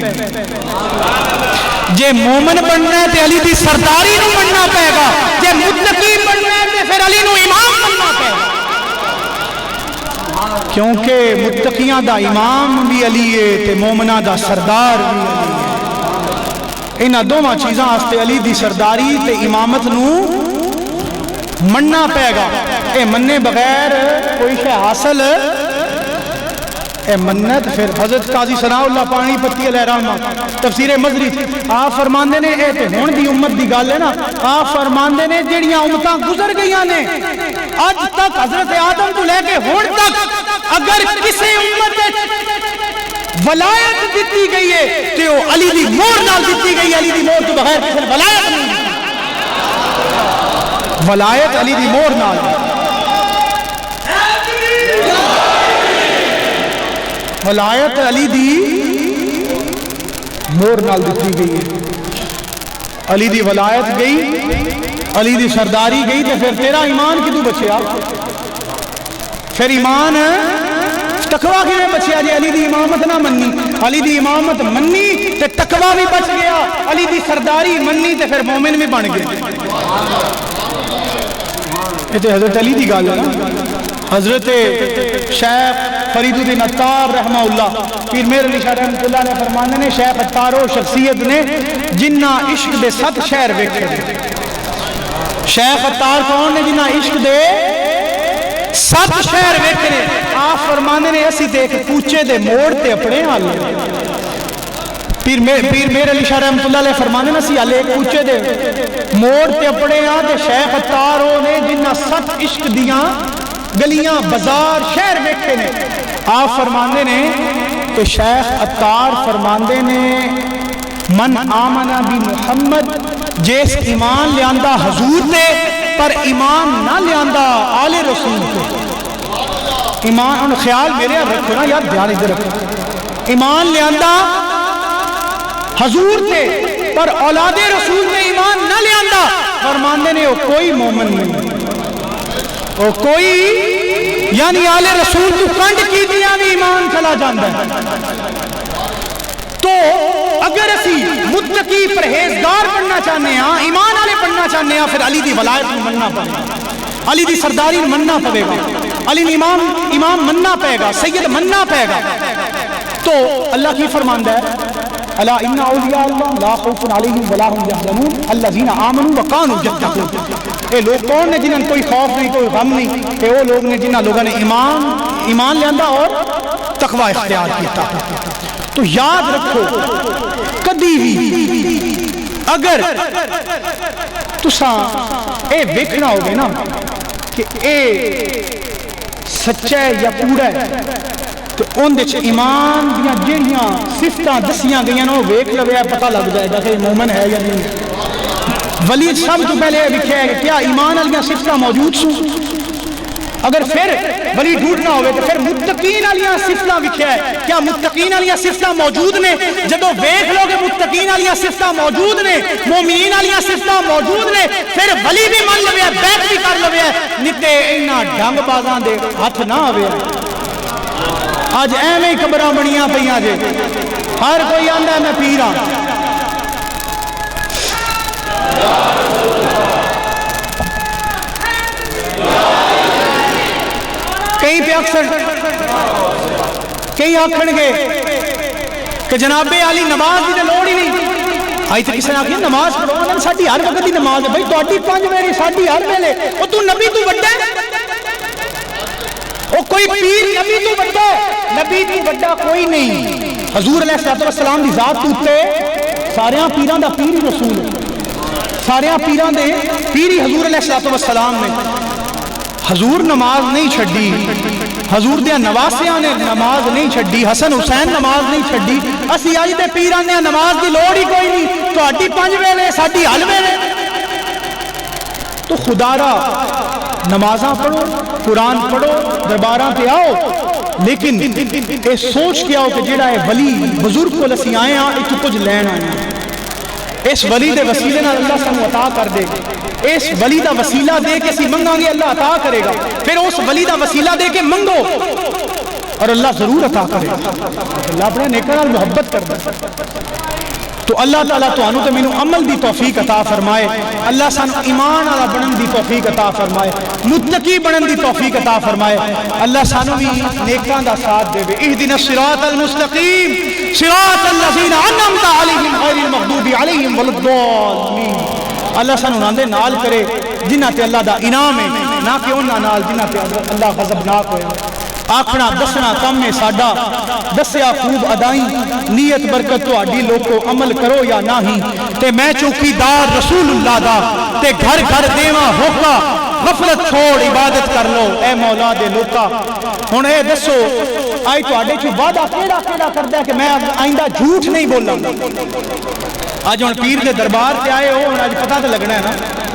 جے مومن بننا ہے تے علی دی سرداری نو مننا پے گا جے متقی بننا ہے تے پھر علی نو امام بننا پے گا کیونکہ متقیاں دا امام بھی علی ہے تے مومناں دا سردار بھی علی ہے انہاں دوواں چیزاں واسطے علی دی سرداری تے امامت نو مننا پے گا اے مننے بغیر کوئی شے حاصل اے منت پھر حضرت قاضی ثناء اللہ پانی پتی علیہ رحمہ تفسیر مظری آپ فرماندے نے اے تے ہن دی امت دی گل ہے نا آپ فرماندے نے جڑیاں امتاں گزر گئیاں نے اج تک حضرت آدم تو لے کے ہن تک اگر کسی امت ولایت دیتی گئی ہے تے وہ علی دی مہر نال دیتی گئی علی دی مہر تو بغیر کسی ولایت نہیں ولایت علی دی مہر نال ولایت علی دی مہر نال دیتی گئی ہے علی دی ولایت گئی علی دی سرداری گئی تے پھر تیرا ایمان کدوں بچیا پھر ایمان تقوی کیویں بچیا جی علی دی امامت نہ منی علی دی امامت منی تے تقوی بھی بچ گیا علی دی سرداری منی تے پھر مومن بھی بن گیا یہ تے حضرت علی دی گل ہے نا حضرت شیخ فرید الدین عطار رحمہ اللہ پیر مہر علی شاہ رحمۃ اللہ نے فرمانے نے شیخ عطار وہ شخصیت نے جنہ عشق دے 7 شہر ویکھے شیخ عطار کون نے جنہ عشق دے 7 شہر ویکھے نے آپ فرمانے نے اسی تے ایک کوچے دے موڑ تے اپنے حال پیر مہر علی شاہ رحمۃ اللہ علیہ فرمانے نے اسی حالے ایک کوچے دے موڑ تے اپنے ہاں تے شیخ عطار وہ نے جنہ 7 عشق دیاں گلیاں بازار شہر ویکھے نے آپ فرماندے نے کہ شیخ عطار فرماندے نے من آمنا بھی محمد جیس ایمان لیاندہ حضور تے پر ایمان نہ لیاندہ آل رسول تے ایمان ان خیال میرے رکھو نا یاد دھیان ادھر رکھو ایمان لیاندہ حضور تے پر اولاد رسول تے ایمان نہ لیاندہ فرماندے نے وہ کوئی مومن نہیں وہ کوئی یعنی آل رسول تو کنڈ کی دیا بھی ایمان چلا جاندہ ہے تو اگر اسی متقی پرہیزگار بننا چاہنے ہیں ایمان والے بننا چاہنے ہیں پھر علی دی ولایت مننا پڑے گا علی دی سرداری مننا پڑے گا علی امام مننا پڑے گا سید مننا پڑے گا تو اللہ کی فرماندہ ہے الا ان اولیاء اللہ لا خوف علیہم ولا هم یحزنون الذین آمنوا وکانوا یتقون اے لوگ کون نے جنہاں کوئی خوف نہیں کوئی غم نہیں اے وہ لوگ نے جنہاں لوگوں نے ایمان لیاندہ اور تقوی اختیار کیتا تو یاد رکھو کدی بھی اگر تساں اے ویکھنا ہوگے نا کہ اے سچا ہے یا کوڑا ہے تو ان دے ایمان دیاں جڑیاں صفتاں دسیاں گئیاں نو ویکھ لویا پتہ لگ جائے گا کہ مومن ہے یا نہیں ولی سب تو پہلے یہ لکھا ہے کہ کیا ایمان والیاں صفتاں موجود سوں اگر پھر ولی ڈھونڈنا ہوئے تو پھر متقین والیاں صفتاں لکھا ہے کیا متقین والیاں صفتاں موجود نے جدوں ویکھ لو کہ متقین والیاں صفتاں موجود نے مومنین والیاں صفتاں موجود نے پھر ولی بھی من لویا بیعت بھی کر لویا نتے انہاں ڈھنگ بازاں دے ہاتھ نہ آوے آج ایویں قبراں بنیاں پئیاں جے ہر کوئی آندا ہے میں پیر ہاں کئی پہ اکثر کئی آکھن گے کہ جناب علی نماز دی لوڑ ہی نہیں آئی تو کسی نے آخیا نماز پڑھو ساڈی ہر وقت کی نماز ہے بھائی تہاڈی 5 ویلے ساڈی ہر ویلے وہ تو نبی تو بڑا ہے وہ کوئی پیر نبی تو بڑا ہے نبی تو بڑا کوئی نہیں حضور علیہ الصلوۃ والسلام دی ذات تے ساریاں پیراں دا پیر ہی رسول ہے ساریاں پیراں دے پیر ہی حضور علیہ الصلوۃ والسلام نے حضور نماز نہیں چھڈی حضور دے نواسیاں نے نماز نہیں چھڈی حسن حسین نماز نہیں چھڈی اسی اج دے پیراں نے نماز دی لوڑ ہی کوئی نہیں تہاڈی 5 ویلے ساڈی ہر ویلے تو خدا را نمازاں پڑھو قرآن پڑھو درباراں پہ آؤ لیکن اے سوچ کے آؤ کہ جیڑا ہے ولی بزرگ کو اسی آئے ہاں ایک کچھ لین آئے ہیں اس ولی دے وسیلے نال اللہ سانو عطا کر دے اس ولی دا وسیلہ دے کے اسی منگاں گے اللہ عطا کرے گا پھر اس ولی دا وسیلہ دے کے منگو اور اللہ ضرور عطا کرے گا اللہ اپنے نیکاں نال محبت کردا تو اللہ تعالیٰ تو انہوں تو میں عمل دی توفیق عطا فرمائے اللہ سانو ایمان والا بنن دی توفیق عطا فرمائے متقی بنن دی توفیق عطا فرمائے اللہ سانو بھی نیکاں دا ساتھ دے اہدنا الصراط المستقیم صراط الذین انعمت علیہم غیر المغضوب علیہم ولا الضالین اللہ سانو ناندے نال کرے جنہ تے اللہ دا انعام ہے نہ کہ انہاں نال جنہ تے اللہ غضبناک ہویا آکھنا دسنا کم ہے ساڈا دسیا خوب ادائیں نیت برکت تہاڈی لوکو عمل کرو یا نہیں تے میں چوکیدار رسول اللہ دا تے گھر گھر دیواں ہوکا غفلت چھوڑ عبادت کر لو اے مولا دے لوکا ہن اے دسو آئی تہاڈے چ وعدہ کیڑا کیڑا کردا ہے کہ میں آئندہ جھوٹ نہیں بولاں اج ہن پیر دے دربار تے آئے ہو ہن اج پتہ تے لگنا ہے نا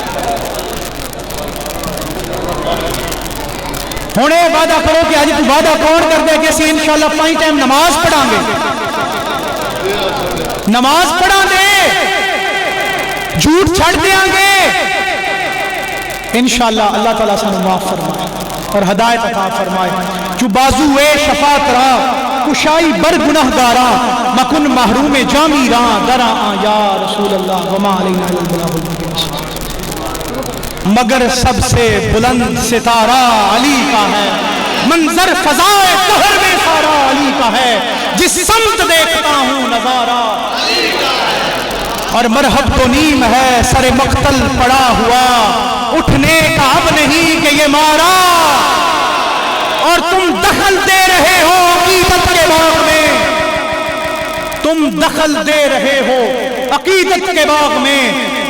ہوں یہ وعدہ کرو کہ آج تو وعدہ کون کر دے کہ اسی انشاءاللہ 5 ٹائم نماز پڑھا گے نماز پڑھا دے جھوٹ چھڑ دیا گے انشاءاللہ اللہ تعالیٰ سانو معاف فرمائے اور ہدایت عطا فرمائے جو بازو شفاعت را کشائی بر گناہ گارا مکن محروم جامی را درا یا رسول اللہ وما علینا الا البلاغ المبین مگر سب سے بلند ستارہ علی کا ہے منظر فضائے قہر میں سارا علی کا ہے جس سمت دیکھتا ہوں نظارہ علی کا ہے اور مرحب تو نیم ہے سر مقتل پڑا ہوا اٹھنے کا اب نہیں کہ یہ مارا اور تم دخل دے رہے ہو عقیدت کے باغ میں تم دخل دے رہے ہو عقیدت کے باغ میں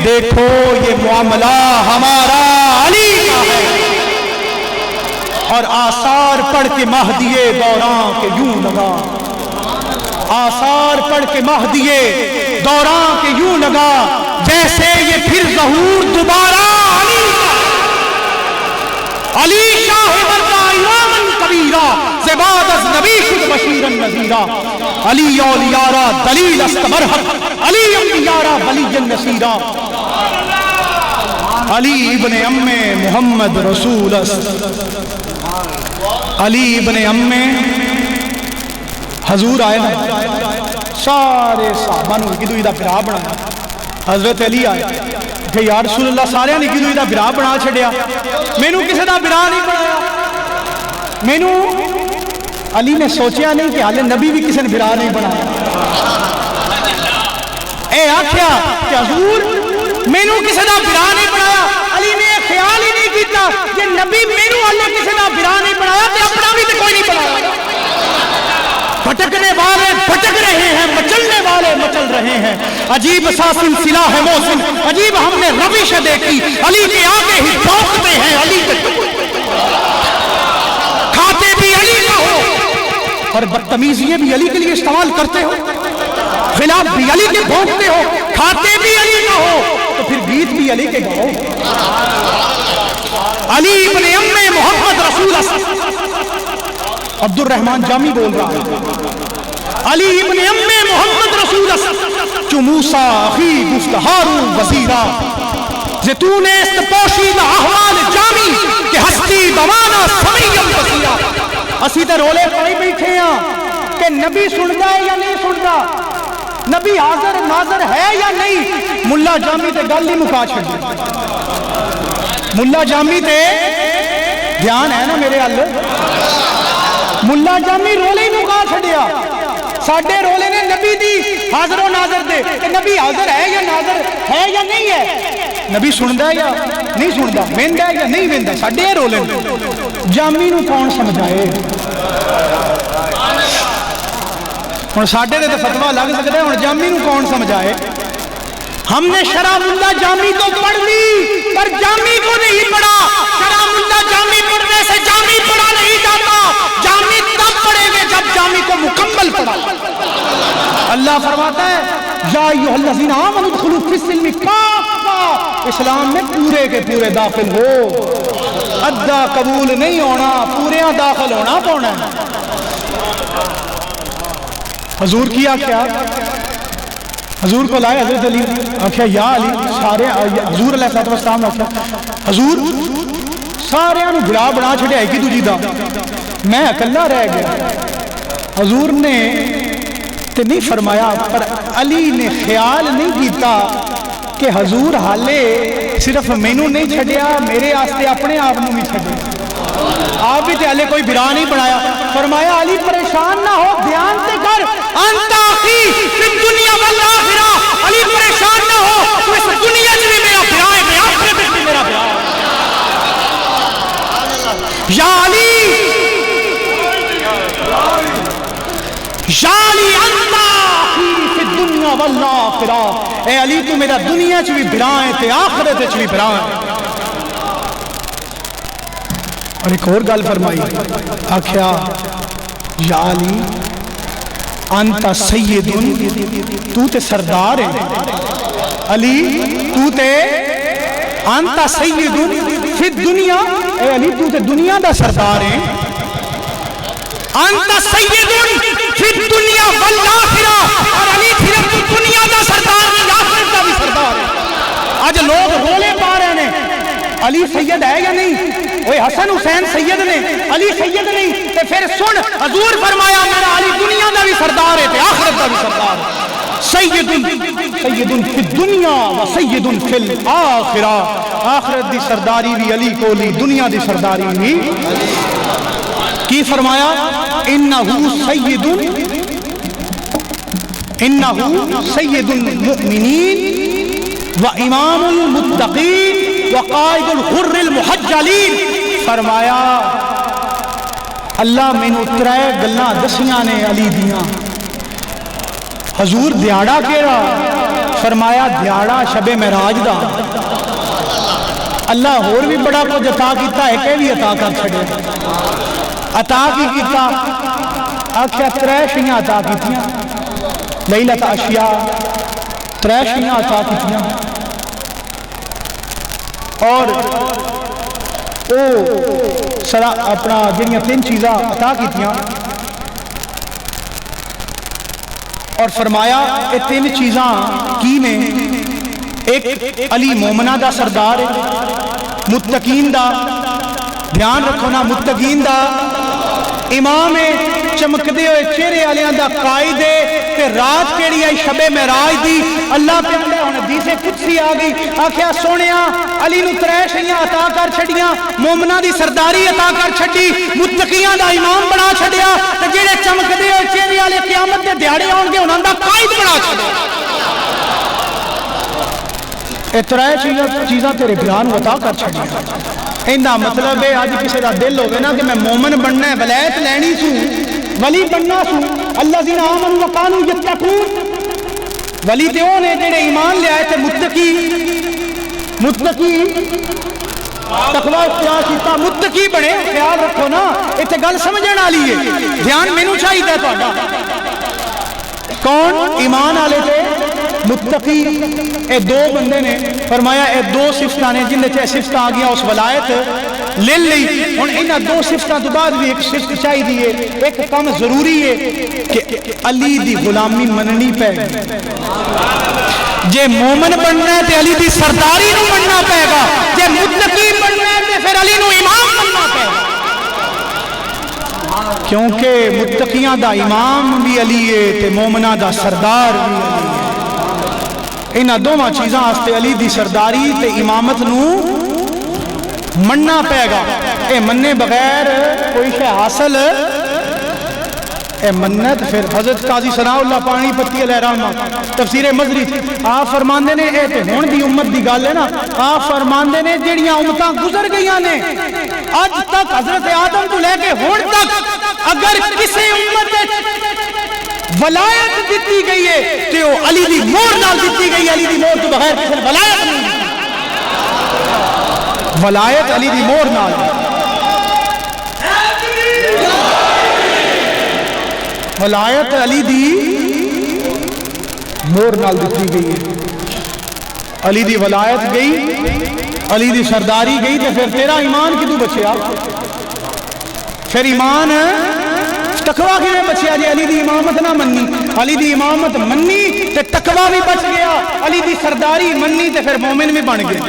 دیکھو یہ معاملہ ہمارا علی کا ہے اور آثار پڑھ کے مہدیے دوراں کے یوں لگا آثار پڑھ کے مہدیے دوراں کے یوں لگا جیسے یہ پھر ظہور دوبارہ علی کا علی شاہ بردا امامن کبیرہ زباد از نبی شد بشیرن نذیرہ علی اولیارا دلیل است برحق علی انبیارا ولی نصیرہ علی ابن ام محمد رسول است علی ابن ام حضور آئے نا سارے صحابہ نے کدو یہ برا بنایا حضرت علی آئے کہ یا رسول اللہ سارے نے کدو یہ برا بنا چھڑیا مینو کسی دا برا نہیں بنایا مینو علی نے سوچیا نہیں کہ حالے نبی بھی کسی نے برا نہیں بنایا اے آکھیا کہ حضور مینو کسی دا برا نہیں بنایا علی نے خیال ہی نہیں کیتا کہ نبی مینو حالے کسی دا برا نہیں بنایا تے اپنا بھی تے کوئی نہیں بنایا بھٹکنے والے بھٹک رہے ہیں مچلنے والے مچل رہے ہیں عجیب سا سلسلہ ہے محسن عجیب ہم نے روش دیکھی علی کے آگے ہی ٹوکتے ہیں علی کے کھاتے بھی علی کا ہو اور بدتمیزیے بھی علی کے لیے استعمال کرتے ہو خلاف بھی علی کے بھونکتے ہو کھاتے بھی علی کا ہو تو پھر گیت بھی علی کے گاؤ علی ابن ام محمد رسول عبد الرحمن جامی بول رہا ہے علی ابن ام محمد رسول جو موسیٰ اخی گفت ہارون وزیرہ زیتون است پوشیدہ احوال جامی کہ ہستی دوانا سمیم بسیرہ اسی تے رولے پڑی بیٹھے ہیں کہ نبی سندا ہے یا نہیں سندا نبی حاضر ناظر ہے یا نہیں ملا جامی تے گل ہی مکا چھڑ ملا جامی تے دھیان ہے نا میرے حل ملا جامی رولے ہی مکا چھڑیا ساڈے رولے نے نبی دی حاضر و ناظر دے کہ نبی حاضر ہے یا ناظر ہے یا نہیں ہے، نبی سندا ہے یا نہیں سندا، ویندا ہے یا نہیں ویندا، ساڈے رولے نے۔ جامی نو کون سمجھائے؟ ہن ساڈے تے فتوا لگ سکدا ہے، ہن جامی نو کون سمجھائے؟ ہم نے شرح ملا جامی تو پڑھ لی پر جامی کو نہیں پڑھا۔ شرح ملا جامی پڑھنے سے جامی پڑھا نہیں جاتا، جامی تب پڑھے گے جب جامی کو مکمل پڑھا۔ اللہ فرماتا ہے یا ایھا الذین آمنوا ادخلوا فی السلم کافہ، اسلام میں پورے کے پورے داخل ہو، ادھا قبول نہیں ہونا، پوریاں داخل ہونا پونا ہے۔ حضور کیا کیا؟ حضور کو لائے حضرت علی، آخیا یا علی، سارے حضور علیہ السلام نے آخیا حضور سارے گڑا بنا چھڑے ایک ہی دوجی دا، میں اکلا رہ گیا۔ حضور نے تے نہیں فرمایا، پر علی نے خیال نہیں کیتا کہ حضور حالے صرف مینوں نہیں چھڑیا، میرے آستے اپنے آپ نوں بھی چھڑے، آپ بھی تے علی کوئی برا نہیں بنایا۔ فرمایا علی پریشان نہ ہو، دھیان سے کر، انت اخی فی الدنیا والآخرہ، علی پریشان نہ ہو، تو اس دنیا میں میرا بھرا ہے، میں آخرت میں میرا بھرا ہے۔ یا علی انت اخی فی الدنیا والآخرہ، اے علی تو میرا دنیا چ بھی بھرا ہے تے آخرت چ بھی بھرا ہے۔ اور ایک اور گل فرمائی، آخیا یا علی انت سید، تو تے سردار ہے علی، تو تے انت سید فی الدنیا، اے علی تو تے دنیا دا سردار ہے، انت سید فی الدنیا والآخرہ، اور علی صرف تو دنیا دا سردار نہیں، آخرت دا بھی سردار ہے۔ آج لوگ رولے پا رہے ہیں علی سید ہے یا نہیں، وہ حسن حسین سید نے، علی سید نہیں، تے پھر سن حضور فرمایا میرا علی دنیا دا بھی سردار ہے تے آخرت دا بھی سردار ہے۔ سید فی الدنیا و سید فی الآخرہ، آخرت دی سرداری بھی علی کو لی، دنیا دی سرداری بھی کی فرمایا انہو سید المؤمنین و امام المتقین وقائد الغر المحجلین، فرمایا اللہ میں نو ترے گلاں دسیاں نے علی دیاں۔ حضور دیاڑا کیڑا؟ فرمایا دیاڑا شب معراج دا۔ اللہ اور بھی بڑا کچھ عطا کیتا ہے کہ بھی عطا کر چھڑے، عطا کی کیتا؟ آخیا ترے شیاں عطا کیتیاں، لیلۃ اشیاء، ترے شیاں عطا کیتیاں، اور او سرا اپنا جنیاں تین چیزاں عطا کیتیاں، اور فرمایا یہ تین چیزاں کی نے؟ ایک علی مومنہ دا سردار ہے، متقین دا، دھیان رکھو نا، متقین دا امام ہے، چمکدے ہوئے چہرے والیاں دا قائد ہے، تے رات کیڑی آئی شب معراج دی، اللہ پہ اندر ہن حدیث قدسی آ گئی، آخیا سونیا علی نو ترے شیاں عطا کر چھڑیاں، مومنہ دی سرداری عطا کر چھڑی، متقیاں دا امام بنا چھڑیا، تے جڑے چمکدے ہوئے چہرے والے قیامت دے دیہاڑے آن گے انہاں دا قائد بنا چھڑیا۔ اے ترے چیزاں تیرے بھرا نو عطا کر چھڑیاں۔ ایندہ مطلب ہے آج کسی دا دل ہوگے نا کہ میں مومن بننا ہے، ولایت لینی سو، ولی بننا سو، الذین آمنوا وکانوا یتقون، ولی تے وہ نے جڑے ایمان لے آئے تے متقی تقوی اختیار کیتا، متقی بنے۔ خیال رکھو نا، اتنے گل سمجھن والی ہے، دھیان مینوں چاہیے تہاڈا۔ کون؟ ایمان والے تے متقی، اے دو بندے نے، فرمایا اے دو صفتاں نے جن تے صفت آ گیا اس ولایت لے لئی۔ ہن انہاں دو صفتاں تو بعد بھی ایک صفت چاہیے، ایک کم ضروری ہے کہ علی دی غلامی مننی پے، جے مومن بننا ہے تے علی دی سرداری نو مننا پے گا، جے متقی بننا ہے تے پھر علی نو امام بننا پے گا، کیونکہ متقیاں دا امام بھی علی ہے تے مومنہ دا سردار بھی علی ہے۔ انہاں دوواں چیزاں واسطے علی دی سرداری تے امامت نو مننا پے گا، اے مننے بغیر کوئی شے حاصل اے منت پھر حضرت قاضی ثناء اللہ پانی پتی علیہ رحمہ تفسیر مظری آپ فرماندے نے اے تے ہن دی امت دی گل ہے نا آپ فرماندے نے جڑیاں امتاں گزر گئیاں نے اج تک حضرت آدم تو لے کے ہن تک اگر کسی امت ولایت دیتی گئی ہے تے وہ علی دی مہر نال دیتی گئی علی دی مہر تو بغیر کسی ولایت نہیں ولایت علی دی مہر نال ولایت علی دی مہر نال دیتی گئی ہے علی دی ولایت گئی علی دی سرداری گئی تے پھر تیرا ایمان کدوں بچیا پھر ایمان تقوی کیویں بچیا جی علی دی امامت نہ منی علی دی امامت منی تے تقوی بھی بچ گیا علی دی سرداری منی تے پھر مومن بھی بن گیا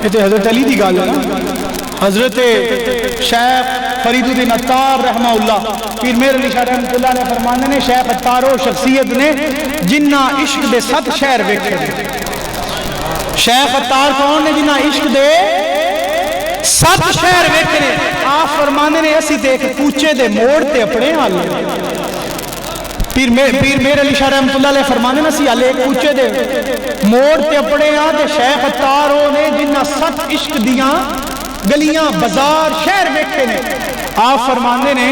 یہ تے حضرت علی دی گل ہے نا حضرت شیخ فرید الدین عطار رحمہ اللہ پیر مہر علی شاہ رحمۃ اللہ نے فرمانے نے شیخ عطار وہ شخصیت نے جنہ عشق دے 7 شہر ویکھے شیخ عطار کون نے جنہ عشق دے 7 شہر ویکھے نے آپ فرمانے نے اسی تے ایک کوچے دے موڑ تے اپنے حال پیر مہر علی شاہ رحمۃ اللہ علیہ فرمانے نے اسی حالے ایک کوچے دے موڑ تے اپنے ہاں تے شیخ عطار وہ نے جنہ 7 عشق دیاں گلیاں بازار شہر ویکھے نے آپ فرماندے نے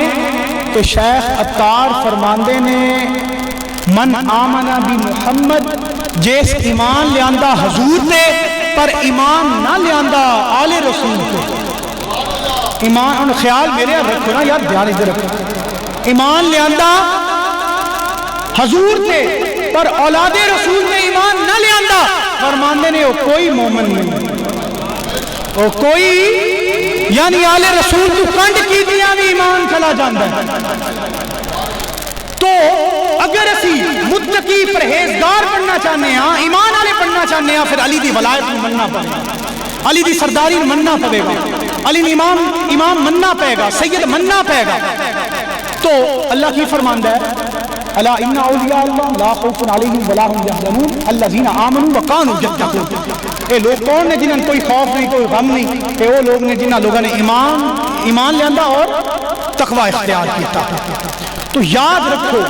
کہ شیخ عطار فرماندے نے من آمنا بھی محمد جیس ایمان لیاندہ حضور تے پر ایمان نہ لیاندہ آل رسول تے ایمان ان خیال میرے رکھو نا یاد دھیان ادھر رکھو ایمان لیاندہ حضور تے پر اولاد رسول تے ایمان نہ لیاندہ فرماندے نے وہ کوئی مومن نہیں وہ کوئی یعنی آل رسول تو کنڈ کی دیا بھی ایمان چلا جاندہ ہے تو اگر اسی متقی پرہیزگار بننا چاہنے ہیں ایمان والے بننا چاہنے ہیں پھر علی دی ولایت میں مننا پڑے گا علی دی سرداری میں مننا پڑے گا علی امام مننا پڑے گا سید مننا پڑے گا تو اللہ کی فرماندہ ہے الا ان اولیاء اللہ لا خوف علیہم ولا هم یحزنون الذین آمنوا وکانوا یتقون اے لوگ کون نے جنہاں کوئی خوف نہیں کوئی غم نہیں اے وہ لوگ نے جنہاں لوگوں نے ایمان لیاندہ اور تقوی اختیار کیتا تو یاد رکھو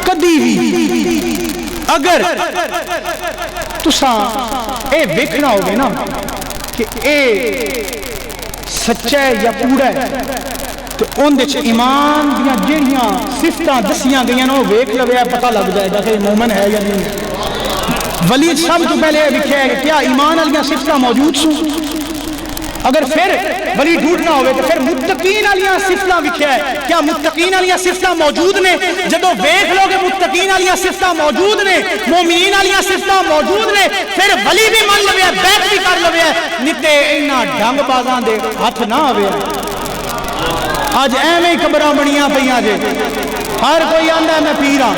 کدی بھی اگر تساں اے ویکھنا ہوگے نا کہ اے سچا ہے یا کوڑا ہے تو ان دے ایمان دیاں جڑیاں صفتاں دسیاں گئیاں نو ویکھ لویا پتہ لگ جائے گا کہ مومن ہے یا نہیں ولی سب تو پہلے یہ لکھا ہے کہ کیا ایمان والیاں صفتاں موجود سوں اگر پھر ولی ڈھونڈنا ہوئے تو پھر متقین والیاں صفتاں لکھا ہے کیا متقین والیاں صفتاں موجود نے جدوں ویکھ لو کہ متقین والیاں صفتاں موجود نے مومنین والیاں صفتاں موجود نے پھر ولی بھی من لویا بیعت بھی کر لویا نتے انہاں ڈھنگ بازاں دے ہاتھ نہ آوے آج ایویں قبراں بنیاں پئیاں جے ہر کوئی آندا ہے میں پیر ہاں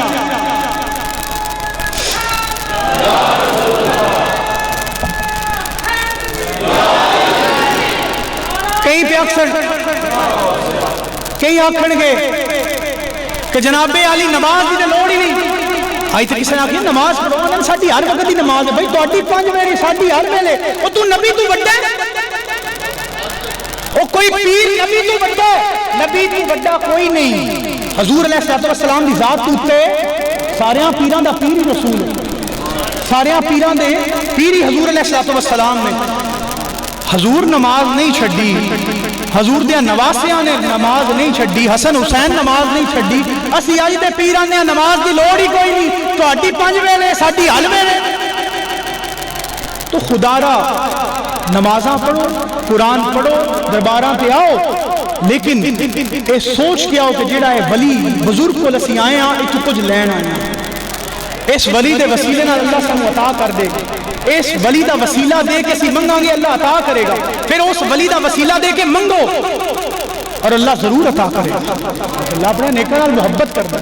کئی پہ اکثر کئی آکھن گے کہ جناب علی نماز دی لوڑ ہی نہیں آئی تو کسی نے آکھیا نماز پڑھو ساڈی ہر وقت دی نماز ہے بھائی تہاڈی 5 ویلے ساڈی ہر ویلے او تو نبی تو بڑا ہے او کوئی پیر نبی تو بڑا ہے نبی تو بڑا کوئی نہیں حضور علیہ السلام دی ذات تو تے سارے پیراں دا پیر رسول ہے سارے پیراں دے پیری حضور علیہ السلام نے حضور نماز نہیں چھڑی حضور دیا نواسیاں نے نماز نہیں چھڑی حسن حسین نماز نہیں چھڑی اسی آج دے پیراں نے نماز دی لوڑ ہی کوئی نہیں تو اڈی 5 ویلے ساڈی ہل ویلے تو خدا را نمازاں پڑھو قرآن پڑھو درباراں پہ آؤ لیکن اے سوچ کے آؤ کہ جیڑا ہے ولی بزرگ کو لسی آئے ہیں ایک کچھ لین آئے ہیں اس ولی دے وسیلے نال اللہ سانو عطا کر دے اس ولی دا وسیلہ دے کے اسی منگاں گے اللہ عطا کرے گا پھر اس ولی دا وسیلہ دے کے منگو اور اللہ ضرور عطا کرے گا اللہ اپنے نیکاں نال محبت کردا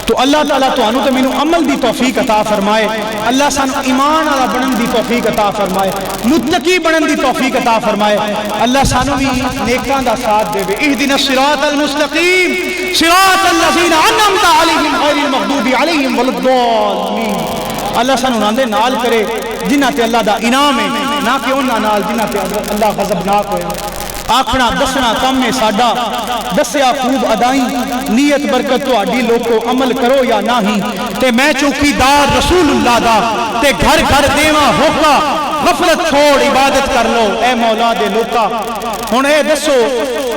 تو اللہ تعالیٰ تو انہوں تو میں عمل دی توفیق عطا فرمائے اللہ سانو ایمان والا بنن دی توفیق عطا فرمائے متقی بنن دی توفیق عطا فرمائے اللہ سانو بھی نیکاں دا ساتھ دے اہدنا الصراط المستقیم صراط الذین انعمت علیہم غیر المغضوب علیہم ولا الضالین اللہ سانو ناندے نال کرے جنہاں تے اللہ دا انعام ہے نہ کہ انہاں نال جنہاں تے اللہ غضبناک ہویا آکھنا دسنا کم ہے ساڈا دسیا خوب ادائی نیت برکت تہاڈی لوکو عمل کرو یا نہیں تے میں چوکیدار رسول اللہ دا تے گھر گھر دیواں ہوکا غفلت چھوڑ عبادت کر لو اے مولا دے لوکا ہن اے دسو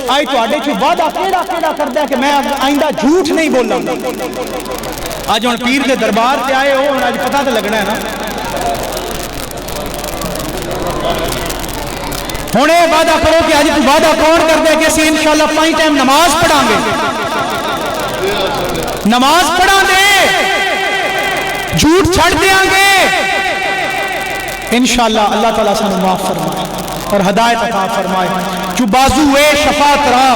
آئی تہاڈے چ وعدہ کیڑا کیڑا کردا ہے کہ میں آئندہ جھوٹ نہیں بولاں اج ہن پیر دے دربار تے آئے ہو ہن اج پتہ تے لگنا ہے نا ہن اے وعدہ کرو کہ اج تو وعدہ کون کردا ہے کہ اسی انشاءاللہ 5 ٹائم نماز پڑھاں گے نماز پڑھاں گے جھوٹ چھڑ دیاں گے انشاءاللہ اللہ تعالیٰ سانو معاف فرمائے اور ہدایت عطا فرمائے جو بازو شفاعت را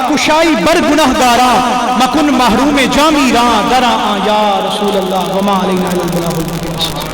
کشائی بر گناہگارا مکن محروم جامی راں درا یا رسول اللہ وما علینا الا البلاغ المبین